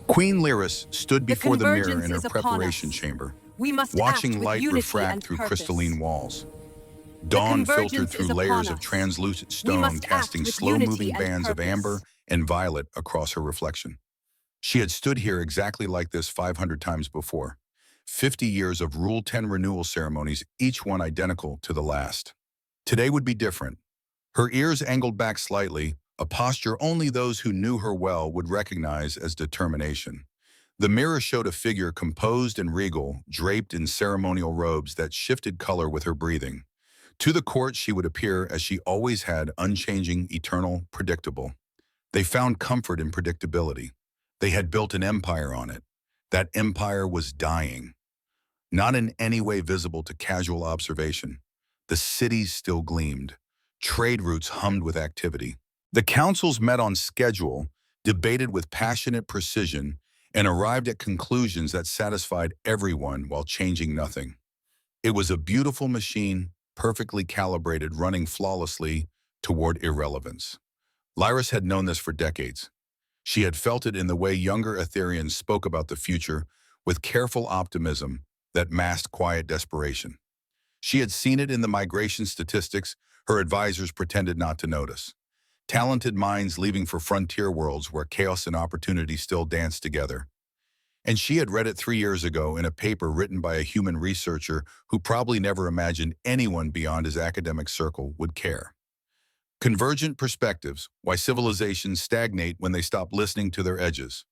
Queen Lyris stood The before the mirror convergence in her is upon preparation us. chamber, We must act watching with light unity refract and through purpose. crystalline walls. The Dawn filtered convergence through is upon layers of us. translucent We stone, must act casting with unity slow-moving and bands of amber purpose. and violet across her reflection. She had stood here exactly like this 500 times before. 50 years of Rule 10 renewal ceremonies, each one identical to the last. Today would be different. Her ears angled back slightly, a posture only those who knew her well would recognize as determination. The mirror showed a figure composed and regal, draped in ceremonial robes that shifted color with her breathing. To the court, she would appear as she always had, unchanging, eternal, predictable. They found comfort in predictability. They had built an empire on it. That empire was dying. Not in any way visible to casual observation. The cities still gleamed. Trade routes hummed with activity. The councils met on schedule, debated with passionate precision, and arrived at conclusions that satisfied everyone while changing nothing. It was a beautiful machine, perfectly calibrated, running flawlessly toward irrelevance. Lyris had known this for decades. She had felt it in the way younger Etherians spoke about the future with careful optimism that masked quiet desperation. She had seen it in the migration statistics her advisors pretended not to notice. Talented minds leaving for frontier worlds where chaos and opportunity still danced together. And she had read it 3 years ago in a paper written by a human researcher who probably never imagined anyone beyond his academic circle would care. Convergent Perspectives, Why Civilizations Stagnate When They Stop Listening to Their Edges.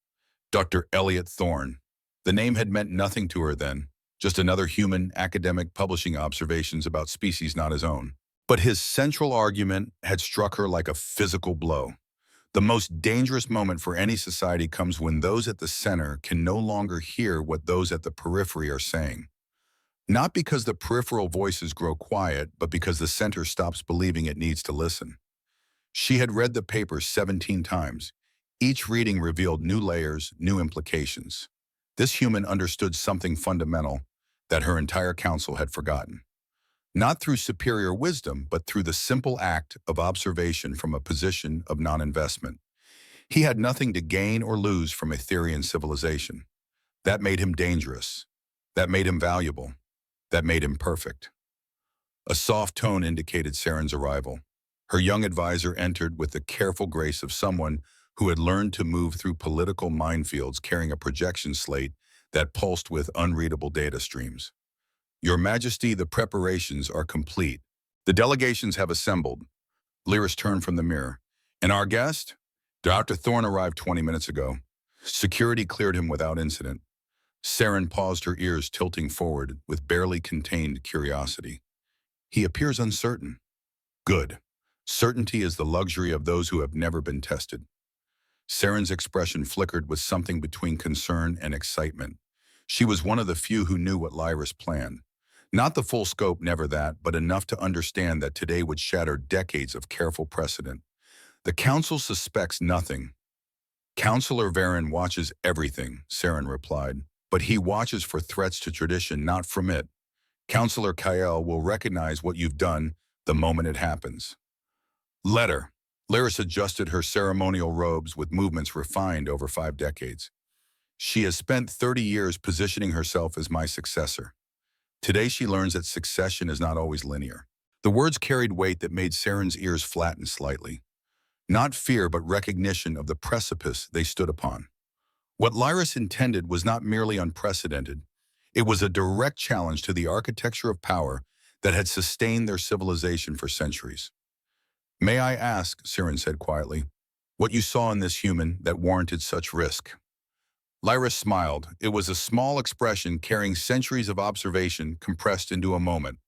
Dr. Elliot Thorne. The name had meant nothing to her then, just another human academic publishing observations about species not his own. But his central argument had struck her like a physical blow. The most dangerous moment for any society comes when those at the center can no longer hear what those at the periphery are saying. Not because the peripheral voices grow quiet, but because the center stops believing it needs to listen. She had read the paper 17 times. Each reading revealed new layers, new implications. This human understood something fundamental that her entire council had forgotten. Not through superior wisdom, but through the simple act of observation from a position of non-investment. He had nothing to gain or lose from Etherian civilization. That made him dangerous. That made him valuable. That made him perfect. A soft tone indicated Saren's arrival. Her young advisor entered with the careful grace of someone who had learned to move through political minefields carrying a projection slate that pulsed with unreadable data streams. Your Majesty, the preparations are complete. The delegations have assembled. Lyris turned from the mirror. And our guest? Dr. Thorne arrived 20 minutes ago. Security cleared him without incident. Saren paused, her ears tilting forward with barely contained curiosity. He appears uncertain. Good. Certainty is the luxury of those who have never been tested. Saren's expression flickered with something between concern and excitement. She was one of the few who knew what Lyris planned. Not the full scope, never that, but enough to understand that today would shatter decades of careful precedent. The Council suspects nothing. Counselor Varen watches everything, Saren replied, but he watches for threats to tradition, not from it. Counselor Kael will recognize what you've done the moment it happens. Letter. Lyris adjusted her ceremonial robes with movements refined over 5 decades. She has spent 30 years positioning herself as my successor. Today she learns that succession is not always linear. The words carried weight that made Saren's ears flatten slightly. Not fear, but recognition of the precipice they stood upon. What Lyris intended was not merely unprecedented. It was a direct challenge to the architecture of power that had sustained their civilization for centuries. May I ask, Saren said quietly, what you saw in this human that warranted such risk? Lyris smiled. It was a small expression carrying centuries of observation compressed into a moment.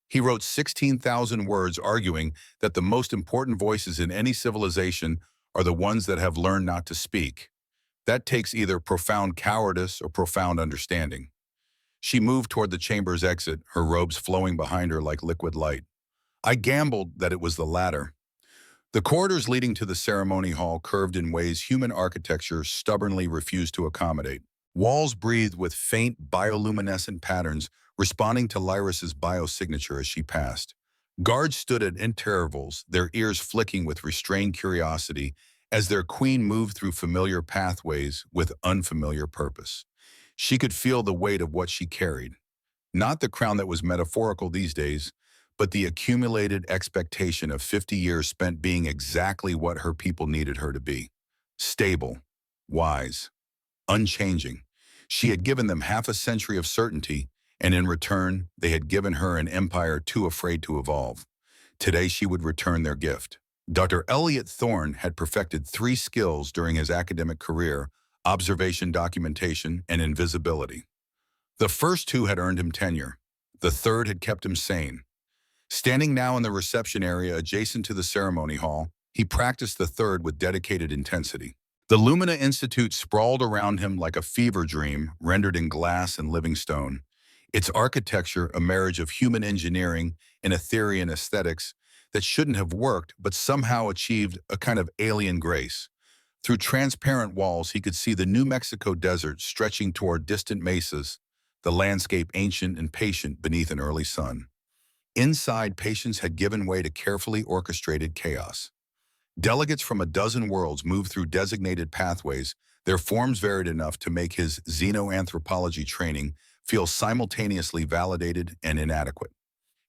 He wrote 16,000 words arguing that the most important voices in any civilization are the ones that have learned not to speak. That takes either profound cowardice or profound understanding. She moved toward the chamber's exit, her robes flowing behind her like liquid light. I gambled that it was the latter. The corridors leading to the ceremony hall curved in ways human architecture stubbornly refused to accommodate. Walls breathed with faint bioluminescent patterns responding to Lyris's biosignature as she passed. Guards stood at intervals, their ears flicking with restrained curiosity, as their queen moved through familiar pathways with unfamiliar purpose. She could feel the weight of what she carried, not the crown that was metaphorical these days, but the accumulated expectation of 50 years spent being exactly what her people needed her to be. Stable, wise, unchanging. She had given them half a century of certainty, and in return, they had given her an empire too afraid to evolve. Today she would return their gift. Dr. Elliot Thorne had perfected three skills during his academic career: observation, documentation, and invisibility. The first two had earned him tenure. The third had kept him sane. Standing now in the reception area adjacent to the ceremony hall, he practiced the third with dedicated intensity. The Lumina Institute sprawled around him like a fever dream rendered in glass and living stone. Its architecture, a marriage of human engineering and Etherean aesthetics that shouldn't have worked but somehow achieved a kind of alien grace. Through transparent walls, he could see the New Mexico desert stretching toward distant mesas, the landscape ancient and patient beneath an early sun. Inside, patience had given way to carefully orchestrated chaos. Delegates from a dozen worlds moved through designated pathways, their forms varied enough to make his xenoanthropology training feel simultaneously validated and inadequate.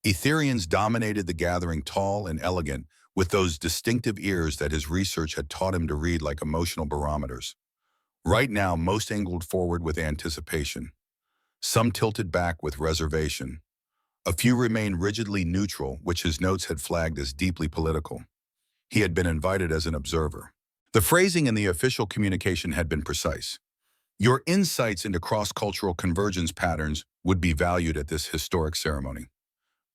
Etherians dominated the gathering, tall and elegant, with those distinctive ears that his research had taught him to read like emotional barometers. Right now, most angled forward with anticipation. Some tilted back with reservation. A few remained rigidly neutral, which his notes had flagged as deeply political. He had been invited as an observer. The phrasing in the official communication had been precise. Your insights into cross-cultural convergence patterns would be valued at this historic ceremony.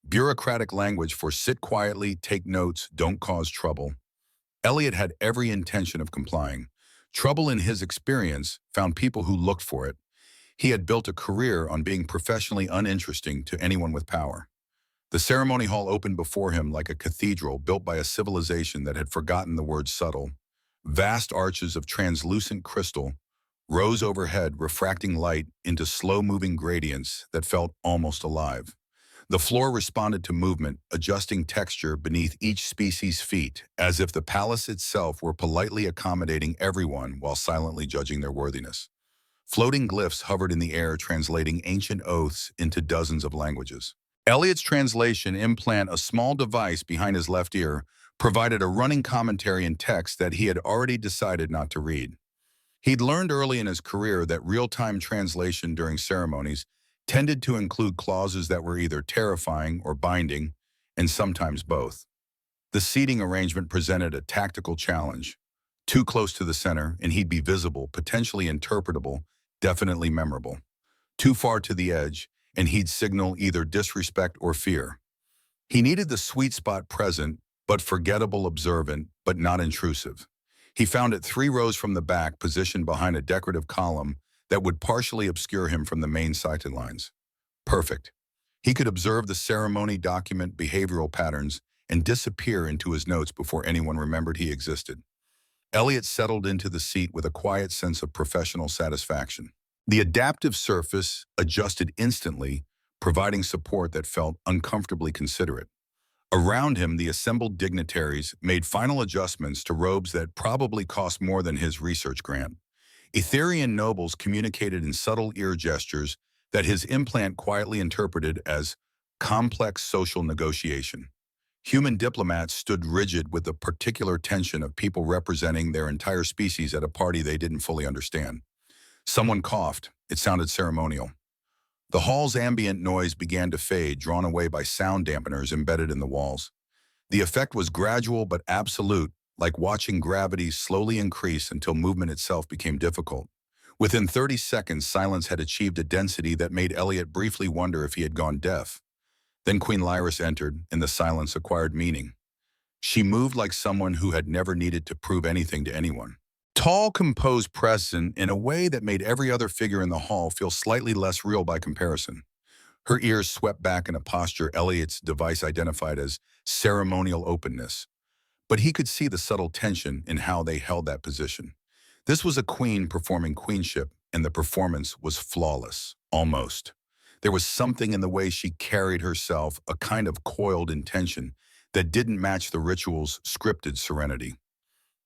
Bureaucratic language for sit quietly, take notes, don't cause trouble. Elliot had every intention of complying. Trouble, in his experience, found people who looked for it. He had built a career on being professionally uninteresting to anyone with power. The ceremony hall opened before him like a cathedral built by a civilization that had forgotten the word subtle. Vast arches of translucent crystal rose overhead, refracting light into slow-moving gradients that felt almost alive. The floor responded to movement, adjusting texture beneath each species' feet, as if the palace itself were politely accommodating everyone while silently judging their worthiness. Floating glyphs hovered in the air, translating ancient oaths into dozens of languages. Elliot's translation implant, a small device behind his left ear, provided a running commentary in text that he had already decided not to read. He'd learned early in his career that real-time translation during ceremonies tended to include clauses that were either terrifying or binding, and sometimes both. The seating arrangement presented a tactical challenge. Too close to the center, and he'd be visible, potentially interpretable, definitely memorable. Too far to the edge, and he'd signal either disrespect or fear. He needed the sweet spot: present, but forgettable; observant, but not intrusive. He found it 3 rows from the back, positioned behind a decorative column that would partially obscure him from the main sightlines. Perfect. He could observe the ceremony, document behavioral patterns, and disappear into his notes before anyone remembered he existed. Elliot settled into the seat with a quiet sense of professional satisfaction. The adaptive surface adjusted instantly, providing support that felt uncomfortably considerate. Around him, the assembled dignitaries made final adjustments to robes that probably cost more than his research grant. Etherian nobles communicated in subtle ear gestures that his implant quietly interpreted as complex social negotiation. Human diplomats stood rigid with the particular tension of people representing their entire species at a party they didn't fully understand. Someone coughed. It sounded ceremonial. The hall's ambient noise began to fade, drawn away by sound dampeners embedded in the walls. The effect was gradual but absolute, like watching gravity slowly increase until movement itself became difficult. Within 30 seconds, silence had achieved a density that made Elliot briefly wonder if he had gone deaf. Then Queen Lyris entered, and the silence acquired meaning. She moved like someone who had never needed to prove anything to anyone. Tall, composed, present in a way that made every other figure in the hall feel slightly less real by comparison. Her ears swept back in a posture Elliot's device identified as ceremonial openness, but he could see the subtle tension in how they held that position. This was a queen performing queenship, and the performance was flawless, almost. There was something in the way she carried herself, a kind of coiled intention that didn't match the ritual's scripted serenity.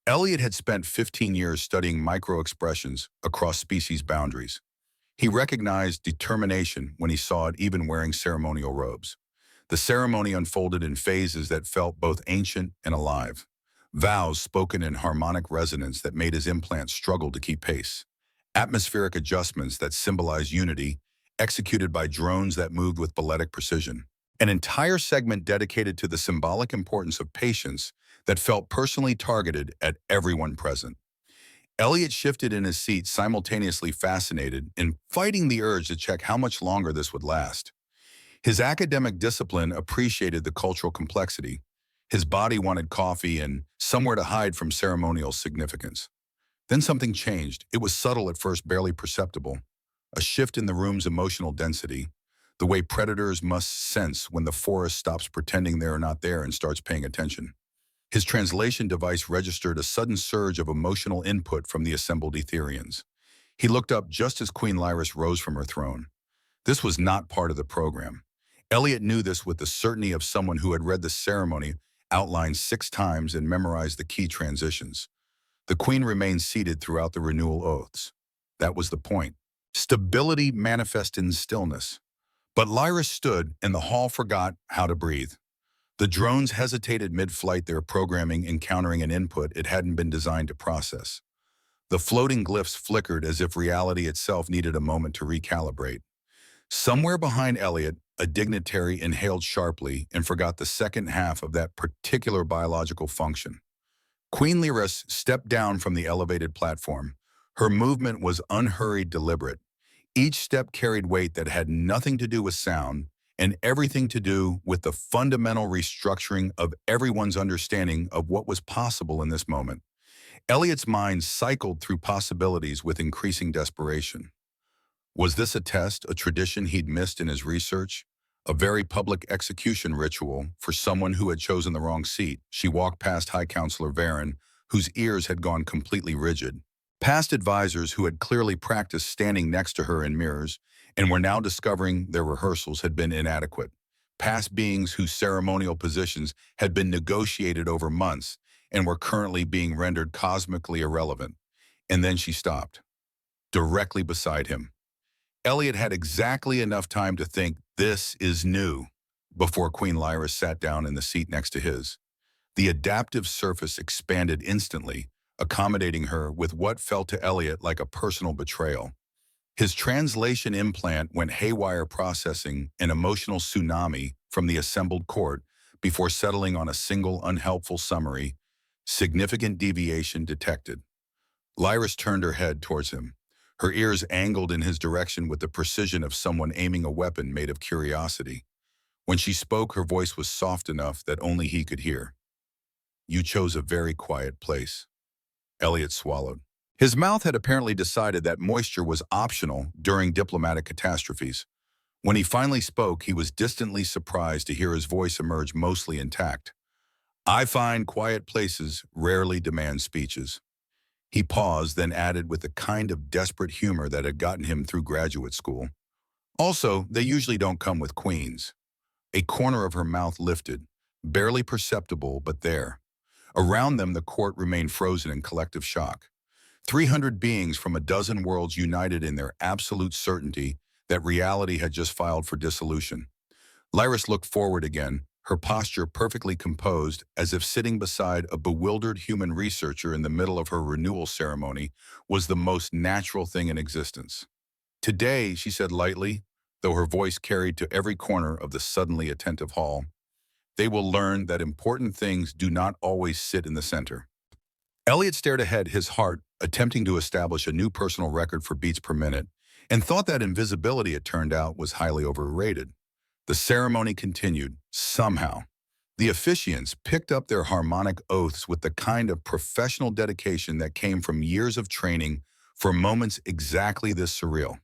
Elliot had spent 15 years studying micro-expressions across species boundaries. He recognized determination when he saw it even wearing ceremonial robes. The ceremony unfolded in phases that felt both ancient and alive. Vows spoken in harmonic resonance that made his implants struggle to keep pace. Atmospheric adjustments that symbolized unity, executed by drones that moved with balletic precision. An entire segment dedicated to the symbolic importance of patience that felt personally targeted at everyone present. Elliot shifted in his seat, simultaneously fascinated and fighting the urge to check how much longer this would last. His academic discipline appreciated the cultural complexity. His body wanted coffee and somewhere to hide from ceremonial significance. Then something changed. It was subtle at first, barely perceptible. A shift in the room's emotional density, the way predators must sense when the forest stops pretending they're not there and starts paying attention. His translation device registered a sudden surge of emotional input from the assembled Etherians. He looked up just as Queen Lyris rose from her throne. This was not part of the program. Elliot knew this with the certainty of someone who had read the ceremony outlined 6 times and memorized the key transitions. The queen remained seated throughout the renewal oaths. That was the point. Stability manifest in stillness. But Lyra stood, and the hall forgot how to breathe. The drones hesitated mid-flight, their programming encountering an input it hadn't been designed to process. The floating glyphs flickered as if reality itself needed a moment to recalibrate. Somewhere behind Elliot, a dignitary inhaled sharply and forgot the second half of that particular biological function. Queen Lyris stepped down from the elevated platform. Her movement was unhurried, deliberate. Each step carried weight that had nothing to do with sound and everything to do with the fundamental restructuring of everyone's understanding of what was possible in this moment. Elliot's mind cycled through possibilities with increasing desperation. Was this a test, a tradition he'd missed in his research? A very public execution ritual for someone who had chosen the wrong seat? She walked past High Counselor Varen, whose ears had gone completely rigid. Past advisors who had clearly practiced standing next to her in mirrors and were now discovering their rehearsals had been inadequate. Past beings whose ceremonial positions had been negotiated over months and were currently being rendered cosmically irrelevant. And then she stopped, directly beside him. Elliot had exactly enough time to think, "This is new," before Queen Lyra sat down in the seat next to his. The adaptive surface expanded instantly, accommodating her with what felt to Elliot like a personal betrayal. His translation implant went haywire, processing an emotional tsunami from the assembled court before settling on a single unhelpful summary: significant deviation detected. Lyris turned her head towards him, her ears angled in his direction with the precision of someone aiming a weapon made of curiosity. When she spoke, her voice was soft enough that only he could hear. "You chose a very quiet place." Elliot swallowed. His mouth had apparently decided that moisture was optional during diplomatic catastrophes. When he finally spoke, he was distantly surprised to hear his voice emerge mostly intact. "I find quiet places rarely demand speeches." He paused, then added with the kind of desperate humor that had gotten him through graduate school. "Also, they usually don't come with queens." A corner of her mouth lifted, barely perceptible, but there. Around them, the court remained frozen in collective shock. 300 beings from a dozen worlds united in their absolute certainty that reality had just filed for dissolution. Lyris looked forward again, her posture perfectly composed, as if sitting beside a bewildered human researcher in the middle of her renewal ceremony was the most natural thing in existence. "Today," she said lightly, though her voice carried to every corner of the suddenly attentive hall, "they will learn that important things do not always sit in the center." Elliot stared ahead, his heart attempting to establish a new personal record for beats per minute, and thought that invisibility, it turned out, was highly overrated. The ceremony continued, somehow. The officiants picked up their harmonic oaths with the kind of professional dedication that came from years of training for moments exactly this surreal.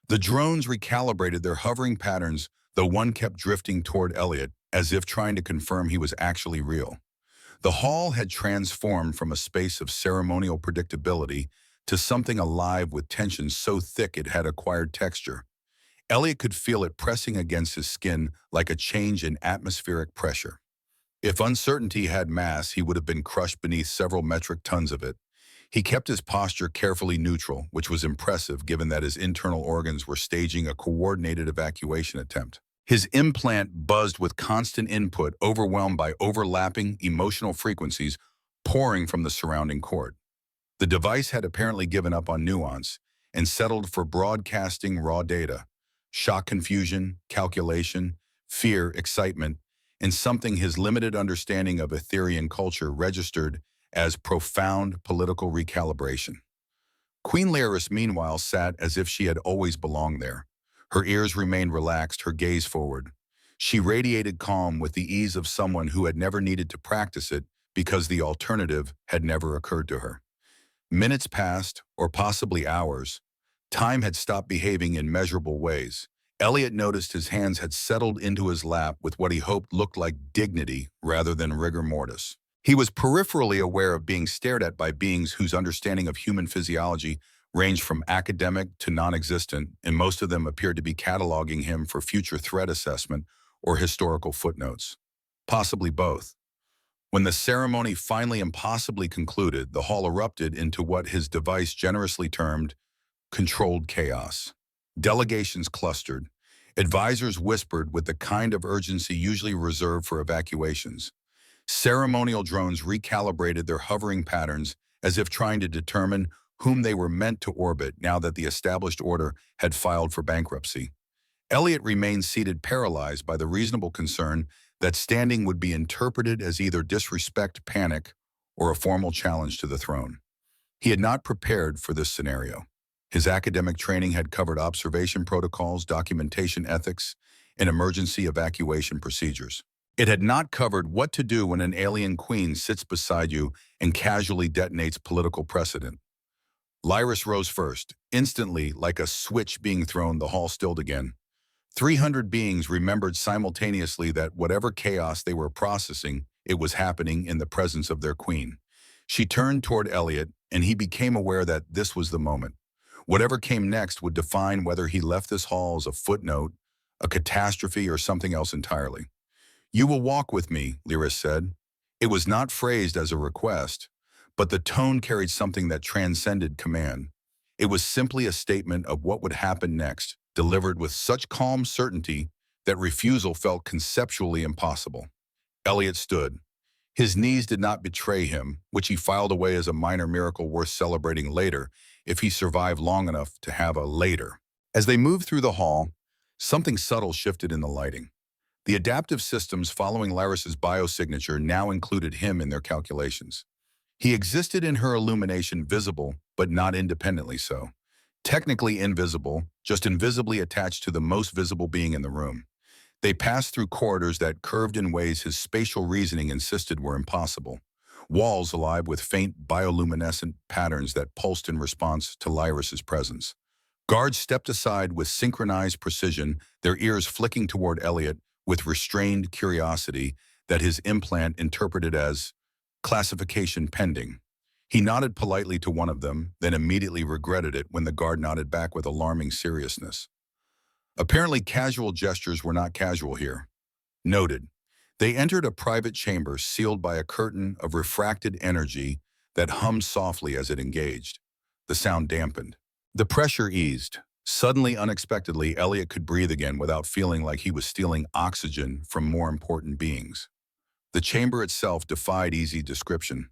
The drones recalibrated their hovering patterns, though one kept drifting toward Elliot, as if trying to confirm he was actually real. The hall had transformed from a space of ceremonial predictability to something alive with tension so thick it had acquired texture. Elliot could feel it pressing against his skin like a change in atmospheric pressure. If uncertainty had mass, he would have been crushed beneath several metric tons of it. He kept his posture carefully neutral, which was impressive given that his internal organs were staging a coordinated evacuation attempt. His implant buzzed with constant input, overwhelmed by overlapping emotional frequencies pouring from the surrounding cord. The device had apparently given up on nuance and settled for broadcasting raw data, shock confusion, calculation, fear, excitement, and something his limited understanding of Etherian culture registered as profound political recalibration. Queen Lyris, meanwhile, sat as if she had always belonged there. Her ears remained relaxed, her gaze forward. She radiated calm with the ease of someone who had never needed to practice it because the alternative had never occurred to her. Minutes passed, or possibly hours. Time had stopped behaving in measurable ways. Elliot noticed his hands had settled into his lap with what he hoped looked like dignity rather than rigor mortis. He was peripherally aware of being stared at by beings whose understanding of human physiology ranged from academic to non-existent, and most of them appeared to be cataloging him for future threat assessment or historical footnotes. Possibly both. When the ceremony finally impossibly concluded, the hall erupted into what his device generously termed controlled chaos. Delegations clustered. Advisors whispered with the kind of urgency usually reserved for evacuations. Ceremonial drones recalibrated their hovering patterns as if trying to determine whom they were meant to orbit now that the established order had filed for bankruptcy. Elliot remained seated, paralyzed by the reasonable concern that standing would be interpreted as either disrespect, panic, or a formal challenge to the throne. He had not prepared for this scenario. His academic training had covered observation protocols, documentation ethics, and emergency evacuation procedures. It had not covered what to do when an alien queen sits beside you and casually detonates political precedent. Lyris rose first. Instantly, like a switch being thrown, the hall stilled again. 300 beings remembered simultaneously that whatever chaos they were processing, it was happening in the presence of their queen. She turned toward Elliot, and he became aware that this was the moment. Whatever came next would define whether he left this hall as a footnote, a catastrophe, or something else entirely. "You will walk with me," Lyris said. It was not phrased as a request, but the tone carried something that transcended command. It was simply a statement of what would happen next, delivered with such calm certainty that refusal felt conceptually impossible. Elliot stood. His knees did not betray him, which he filed away as a minor miracle worth celebrating later if he survived long enough to have a later. As they moved through the hall, something subtle shifted in the lighting. The adaptive systems following Lyris's biosignature now included him in their calculations. He existed in her illumination, visible, but not independently so. Technically invisible, just invisibly attached to the most visible being in the room. They passed through corridors that curved in ways his spatial reasoning insisted were impossible. Walls alive with faint bioluminescent patterns that pulsed in response to Lyris's presence. Guards stepped aside with synchronized precision, their ears flicking toward Elliot with restrained curiosity that his implant interpreted as classification pending. He nodded politely to one of them, then immediately regretted it when the guard nodded back with alarming seriousness. Apparently, casual gestures were not casual here. Noted. They entered a private chamber sealed by a curtain of refracted energy that hummed softly as it engaged. The sound dampened. The pressure eased. Suddenly, unexpectedly, Elliot could breathe again without feeling like he was stealing oxygen from more important beings. The chamber itself defied easy description.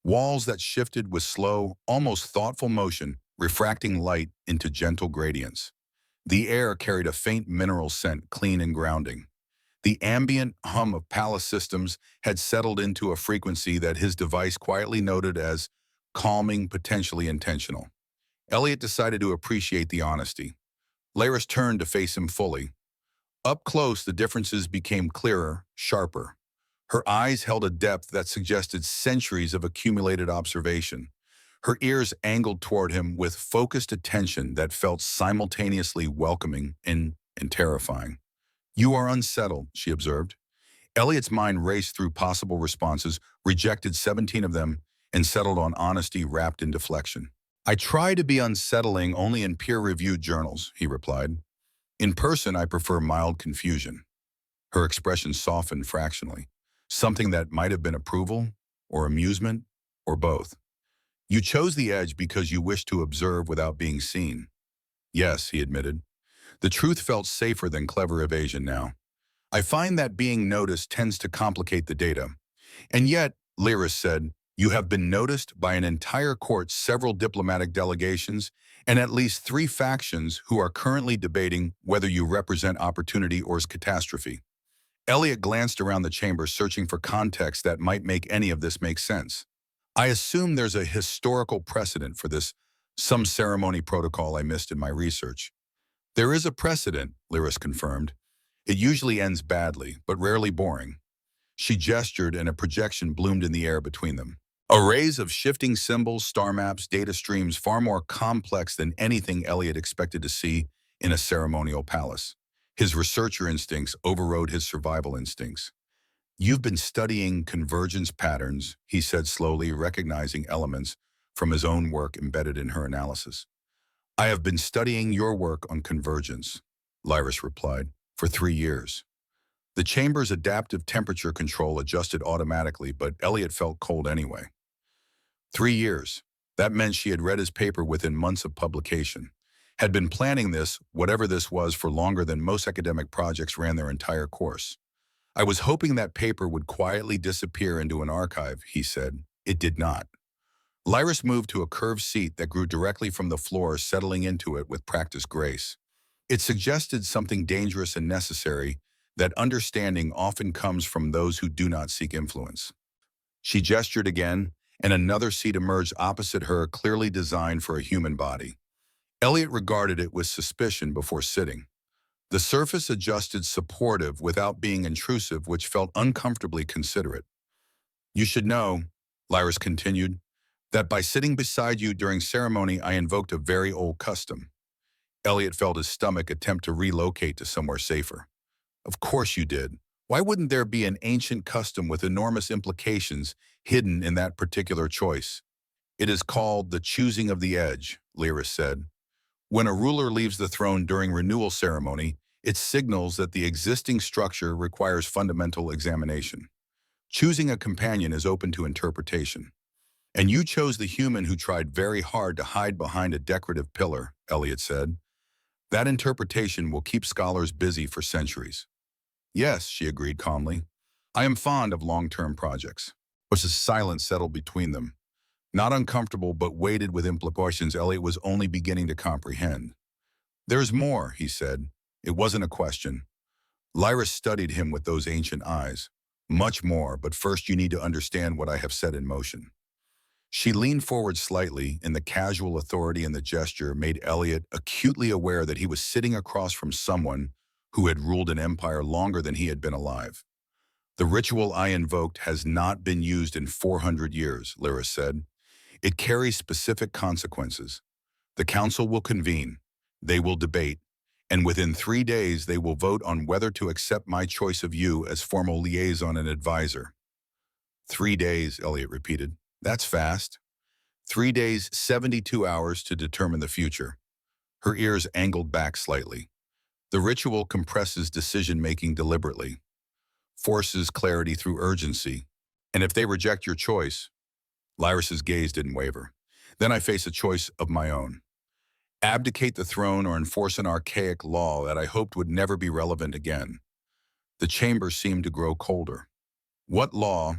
Walls that shifted with slow, almost thoughtful motion, refracting light into gentle gradients. The air carried a faint mineral scent, clean and grounding. The ambient hum of palace systems had settled into a frequency that his device quietly noted as calming, potentially intentional. Elliot decided to appreciate the honesty. Lyris turned to face him fully. Up close, the differences became clearer, sharper. Her eyes held a depth that suggested centuries of accumulated observation. Her ears angled toward him with focused attention that felt simultaneously welcoming and terrifying. "You are unsettled," she observed. Elliot's mind raced through possible responses, rejected 17 of them, and settled on honesty wrapped in deflection. "I try to be unsettling only in peer-reviewed journals," he replied. "In person, I prefer mild confusion." Her expression softened fractionally. something that might have been approval or amusement or both. You chose the edge because you wished to observe without being seen. Yes, he admitted. The truth felt safer than clever evasion now. I find that being noticed tends to complicate the data. And yet, Lyris said, you have been noticed by an entire court, several diplomatic delegations, and at least 3 factions who are currently debating whether you represent opportunity or catastrophe. Elliot glanced around the chamber searching for context that might make any of this make sense. I assume there's a historical precedent for this, some ceremony protocol I missed in my research. There is a precedent, Lyris confirmed. It usually ends badly, but rarely boring. She gestured and a projection bloomed in the air between them. Arrays of shifting symbols, star maps, data streams far more complex than anything Elliot expected to see in a ceremonial palace. His researcher instincts overrode his survival instincts. You've been studying convergence patterns, he said slowly, recognizing elements from his own work embedded in her analysis. I have been studying your work on convergence, Lyris replied, for 3 years. The chamber's adaptive temperature control adjusted automatically, but Elliot felt cold anyway. 3 years. That meant she had read his paper within months of publication, had been planning this, whatever this was, for longer than most academic projects ran their entire course. I was hoping that paper would quietly disappear into an archive, he said. It did not. Lyris moved to a curved seat that grew directly from the floor, settling into it with practiced grace. It suggested something dangerous and necessary, that understanding often comes from those who do not seek influence. She gestured again, and another seat emerged opposite her, clearly designed for a human body. Elliot regarded it with suspicion before sitting. The surface adjusted supportive without being intrusive, which felt uncomfortably considerate. You should know, Lyris continued, that by sitting beside you during ceremony, I invoked a very old custom. Elliot felt his stomach attempt to relocate to somewhere safer. Of course you did. Why wouldn't there be an ancient custom with enormous implications hidden in that particular choice? It is called the choosing of the edge, Lyris said. When a ruler leaves the throne during renewal ceremony, it signals that the existing structure requires fundamental examination. Choosing a companion is open to interpretation. And you chose the human who tried very hard to hide behind a decorative pillar, Elliot said. That interpretation will keep scholars busy for centuries. Yes, she agreed calmly. I am fond of long-term projects. But a silence settled between them. Not uncomfortable, but weighted with implications Elliot was only beginning to comprehend. There's more, he said. It wasn't a question. Lyris studied him with those ancient eyes. Much more, but first you need to understand what I have set in motion. She leaned forward slightly, and the casual authority in the gesture made Elliot acutely aware that he was sitting across from someone who had ruled an empire longer than he had been alive. The ritual I invoked has not been used in 400 years, Lyris said. It carries specific consequences. The council will convene, they will debate, and within 3 days they will vote on whether to accept my choice of you as formal liaison and advisor. 3 days, Elliot repeated. That's fast. 3 days, 72 hours to determine the future. Her ears angled back slightly. The ritual compresses decision-making deliberately, forces clarity through urgency, and if they reject your choice, Lyris's gaze didn't waver. Then I face a choice of my own. Abdicate the throne or enforce an archaic law that I hoped would never be relevant again. The chamber seemed to grow colder. What law?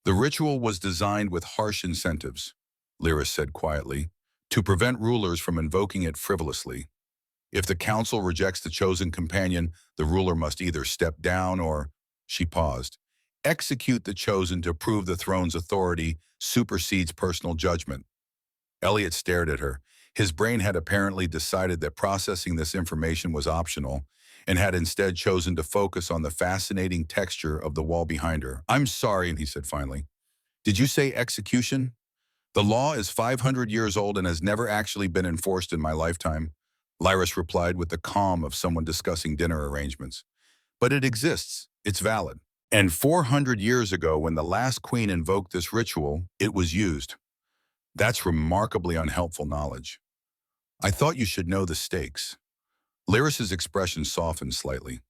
The ritual was designed with harsh incentives, Lyris said quietly, to prevent rulers from invoking it frivolously. If the council rejects the chosen companion, the ruler must either step down or, she paused, execute the chosen to prove the throne's authority supersedes personal judgment. Elliot stared at her. His brain had apparently decided that processing this information was optional and had instead chosen to focus on the fascinating texture of the wall behind her. I'm sorry, he said finally. Did you say execution? The law is 500 years old and has never actually been enforced in my lifetime, Lyris replied with the calm of someone discussing dinner arrangements. But it exists. It's valid. And 400 years ago, when the last queen invoked this ritual, it was used. That's remarkably unhelpful knowledge. I thought you should know the stakes. Lyris's expression softened slightly.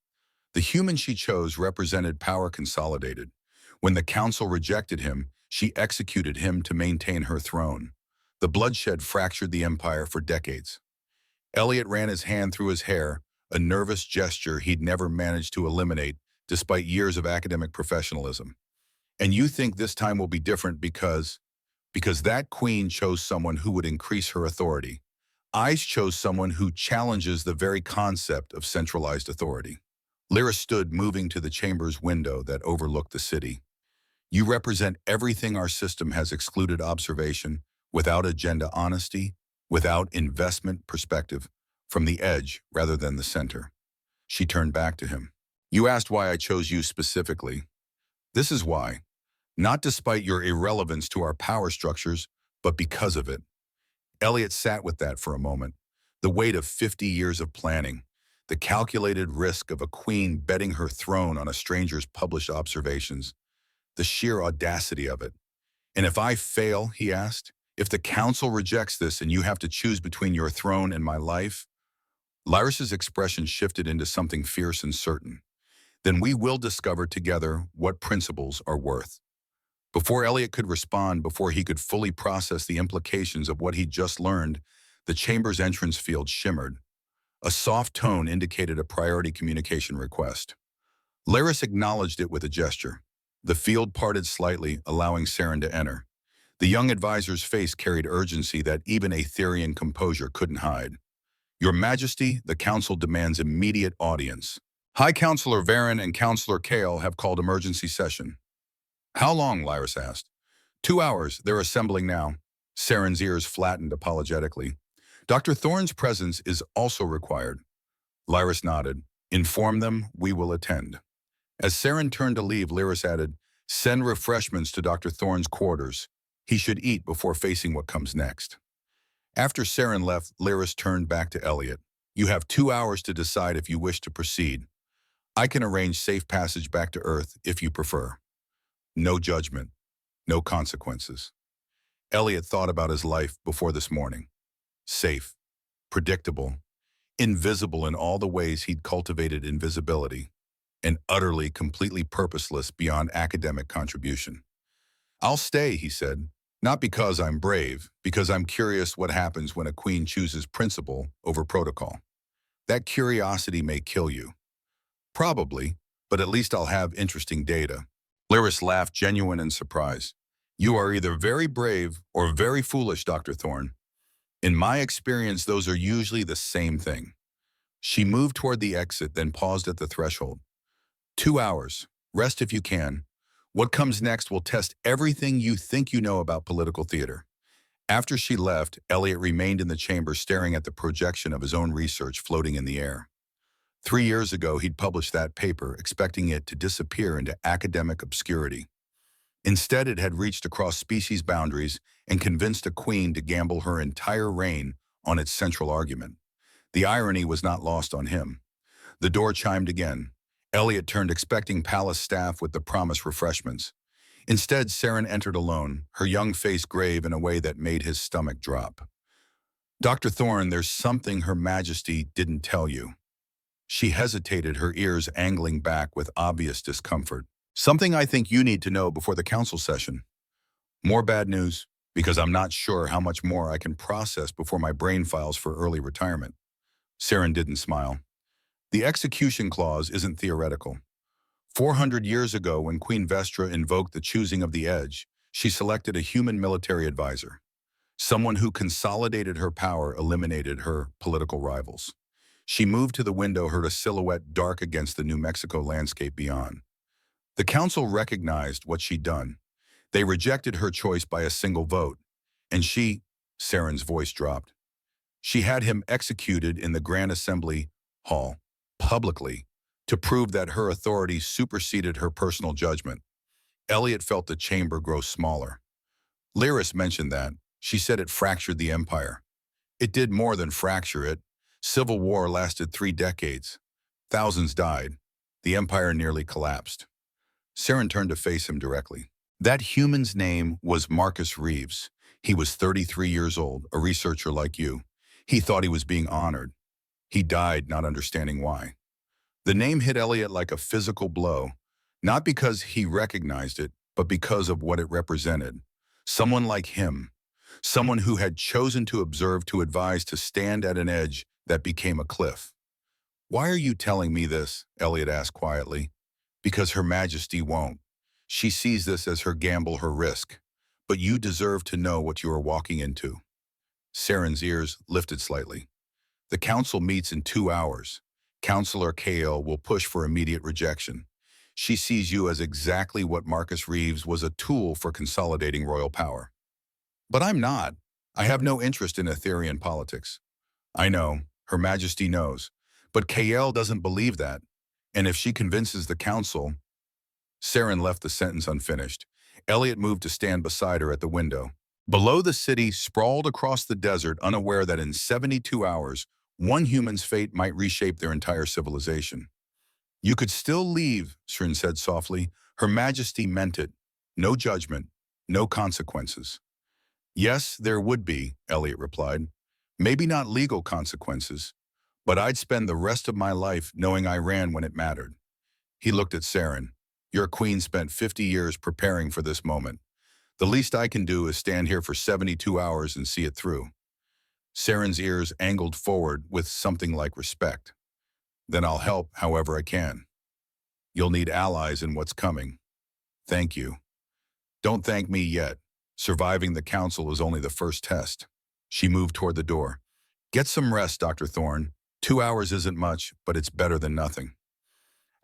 The human she chose represented power consolidated. When the council rejected him, she executed him to maintain her throne. The bloodshed fractured the empire for decades. Elliot ran his hand through his hair, a nervous gesture he'd never managed to eliminate despite years of academic professionalism. And you think this time will be different because that queen chose someone who would increase her authority. I chose someone who challenges the very concept of centralized authority. Lyra stood, moving to the chamber's window that overlooked the city. You represent everything our system has excluded: observation, without agenda honesty, without investment perspective, from the edge rather than the center. She turned back to him. You asked why I chose you specifically. This is why. Not despite your irrelevance to our power structures, but because of it. Elliot sat with that for a moment. The weight of 50 years of planning, the calculated risk of a queen betting her throne on a stranger's published observations, the sheer audacity of it. And if I fail, he asked, if the council rejects this and you have to choose between your throne and my life? Lyris's expression shifted into something fierce and certain. Then we will discover together what principles are worth. Before Elliot could respond, before he could fully process the implications of what he'd just learned, the chamber's entrance field shimmered. A soft tone indicated a priority communication request. Lyris acknowledged it with a gesture. The field parted slightly, allowing Saren to enter. The young advisor's face carried urgency that even Aetherian composure couldn't hide. Your Majesty, the Council demands immediate audience. High Counselor Varen and Counselor Kale have called emergency session. How long? Lyris asked. 2 hours. They're assembling now. Saren's ears flattened apologetically. Dr. Thorne's presence is also required. Lyris nodded. Inform them we will attend. As Saren turned to leave, Lyris added, send refreshments to Dr. Thorne's quarters. He should eat before facing what comes next. After Saren left, Lyris turned back to Elliot. You have 2 hours to decide if you wish to proceed. I can arrange safe passage back to Earth if you prefer. No judgment, no consequences. Elliot thought about his life before this morning. Safe, predictable, invisible in all the ways he'd cultivated invisibility, and utterly, completely purposeless beyond academic contribution. I'll stay, he said, not because I'm brave, because I'm curious what happens when a queen chooses principle over protocol. That curiosity may kill you. Probably, but at least I'll have interesting data. Lyris laughed, genuine in surprise. You are either very brave or very foolish, Dr. Thorne. In my experience, those are usually the same thing. She moved toward the exit, then paused at the threshold. 2 hours. Rest if you can. What comes next will test everything you think you know about political theater. After she left, Elliot remained in the chamber staring at the projection of his own research floating in the air. 3 years ago, he'd published that paper, expecting it to disappear into academic obscurity. Instead, it had reached across species boundaries and convinced a queen to gamble her entire reign on its central argument. The irony was not lost on him. The door chimed again. Elliot turned, expecting palace staff with the promised refreshments. Instead, Saren entered alone, her young face grave in a way that made his stomach drop. Dr. Thorne, there's something Her Majesty didn't tell you. She hesitated, her ears angling back with obvious discomfort. Something I think you need to know before the council session. More bad news, because I'm not sure how much more I can process before my brain files for early retirement. Saren didn't smile. The execution clause isn't theoretical. 400 years ago, when Queen Vestra invoked the choosing of the edge, she selected a human military advisor. Someone who consolidated her power, eliminated her political rivals. She moved to the window, heard a silhouette dark against the New Mexico landscape beyond. The council recognized what she'd done. They rejected her choice by a single vote. And Saren's voice dropped. She had him executed in the Grand Assembly Hall, publicly, to prove that her authority superseded her personal judgment. Elliot felt the chamber grow smaller. Lyris mentioned that. She said it fractured the empire. It did more than fracture it. Civil war lasted 3 decades. Thousands died. The empire nearly collapsed. Saren turned to face him directly. That human's name was Marcus Reeves. He was 33 years old, a researcher like you. He thought he was being honored. He died not understanding why. The name hit Elliot like a physical blow, Not because he recognized it, but because of what it represented. Someone like him, someone who had chosen to observe, to advise, to stand at an edge that became a cliff. "Why are you telling me this?" Elliot asked quietly. "Because Her Majesty won't. She sees this as her gamble, her risk. But you deserve to know what you are walking into." Saren's ears lifted slightly. "The council meets in 2 hours. Councillor Kale will push for immediate rejection. She sees you as exactly what Marcus Reeves was, a tool for consolidating royal power." "But I'm not. I have no interest in Etherean politics." "I know. Her Majesty knows. But Kael doesn't believe that. And if she convinces the council—" Saren left the sentence unfinished. Elliot moved to stand beside her at the window. Below, the city sprawled across the desert, unaware that in 72 hours, one human's fate might reshape their entire civilization. "You could still leave," Srin said softly. "Her Majesty meant it. No judgment, no consequences." "Yes, there would be," Elliot replied. "Maybe not legal consequences, but I'd spend the rest of my life knowing I ran when it mattered." He looked at Saren. "Your queen spent 50 years preparing for this moment. The least I can do is stand here for 72 hours and see it through." Saren's ears angled forward with something like respect. "Then I'll help however I can. You'll need allies in what's coming. Thank you." "Don't thank me yet. Surviving the council is only the first test." She moved toward the door. "Get some rest, Dr. Thorne. 2 hours isn't much, but it's better than nothing."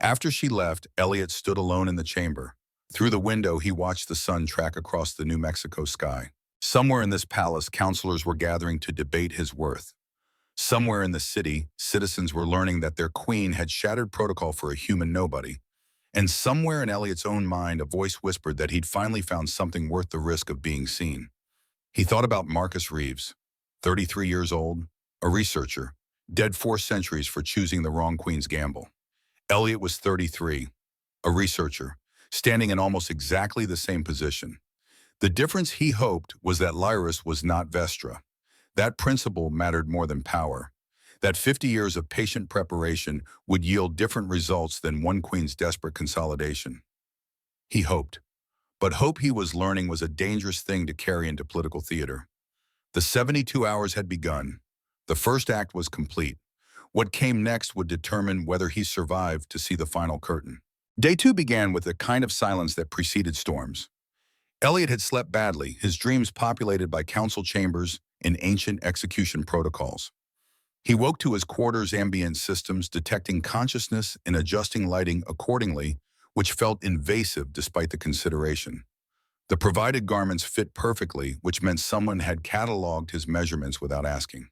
After she left, Elliot stood alone in the chamber. Through the window, he watched the sun track across the New Mexico sky. Somewhere in this palace, counselors were gathering to debate his worth. Somewhere in the city, citizens were learning that their queen had shattered protocol for a human nobody. And somewhere in Elliot's own mind, a voice whispered that he'd finally found something worth the risk of being seen. He thought about Marcus Reeves, 33 years old, a researcher, dead 4 centuries for choosing the wrong queen's gamble. Elliot was 33, a researcher, standing in almost exactly the same position. The difference, he hoped, was that Lyris was not Vestra. That principle mattered more than power. That 50 years of patient preparation would yield different results than one queen's desperate consolidation. He hoped. But hope, he was learning, was a dangerous thing to carry into political theater. The 72 hours had begun. The first act was complete. What came next would determine whether he survived to see the final curtain. Day 2 began with the kind of silence that preceded storms. Elliot had slept badly, his dreams populated by council chambers and ancient execution protocols. He woke to his quarters' ambient systems, detecting consciousness and adjusting lighting accordingly, which felt invasive despite the consideration. The provided garments fit perfectly, which meant someone had cataloged his measurements without asking.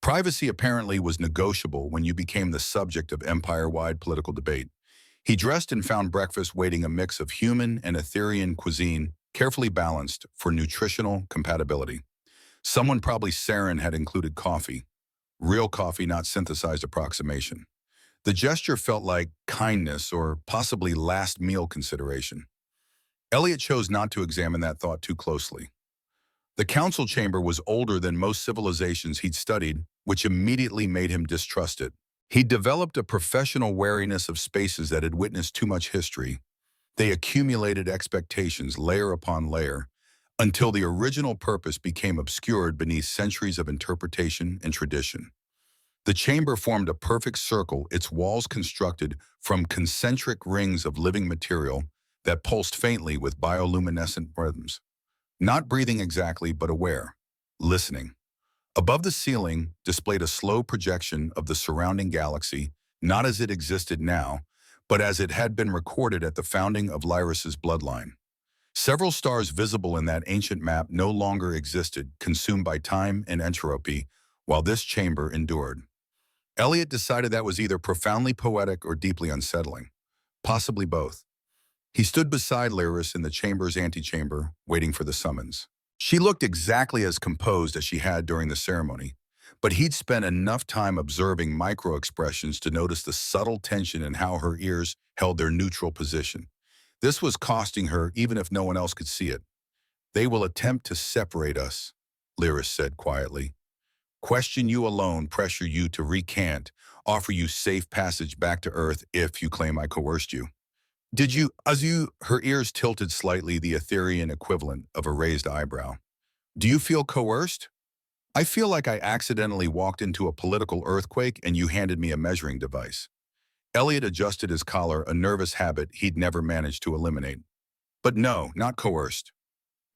Privacy apparently was negotiable when you became the subject of empire-wide political debate. He dressed and found breakfast waiting, a mix of human and Etherean cuisine, carefully balanced for nutritional compatibility. Someone, probably Saren, had included coffee. Real coffee, not synthesized approximation. The gesture felt like kindness or possibly last meal consideration. Elliot chose not to examine that thought too closely. The council chamber was older than most civilizations he'd studied, which immediately made him distrust it. He'd developed a professional wariness of spaces that had witnessed too much history. They accumulated expectations layer upon layer, until the original purpose became obscured beneath centuries of interpretation and tradition. The chamber formed a perfect circle, its walls constructed from concentric rings of living material that pulsed faintly with bioluminescent rhythms. Not breathing exactly, but aware, listening. Above the ceiling displayed a slow projection of the surrounding galaxy, not as it existed now, but as it had been recorded at the founding of Lyris's bloodline. Several stars visible in that ancient map no longer existed, consumed by time and entropy, while this chamber endured. Elliot decided that was either profoundly poetic or deeply unsettling, possibly both. He stood beside Lyris in the chamber's antechamber, waiting for the summons. She looked exactly as composed as she had during the ceremony, but he'd spent enough time observing micro-expressions to notice the subtle tension in how her ears held their neutral position. This was costing her, even if no one else could see it. "They will attempt to separate us," Lyris said quietly. "Question you alone, pressure you to recant, offer you safe passage back to Earth if you claim I coerced you." Her ears tilted slightly, the Etherean equivalent of a raised eyebrow. Do you feel coerced? I feel like I accidentally walked into a political earthquake and you handed me a measuring device. Elliot adjusted his collar, a nervous habit he'd never managed to eliminate. But no, not coerced.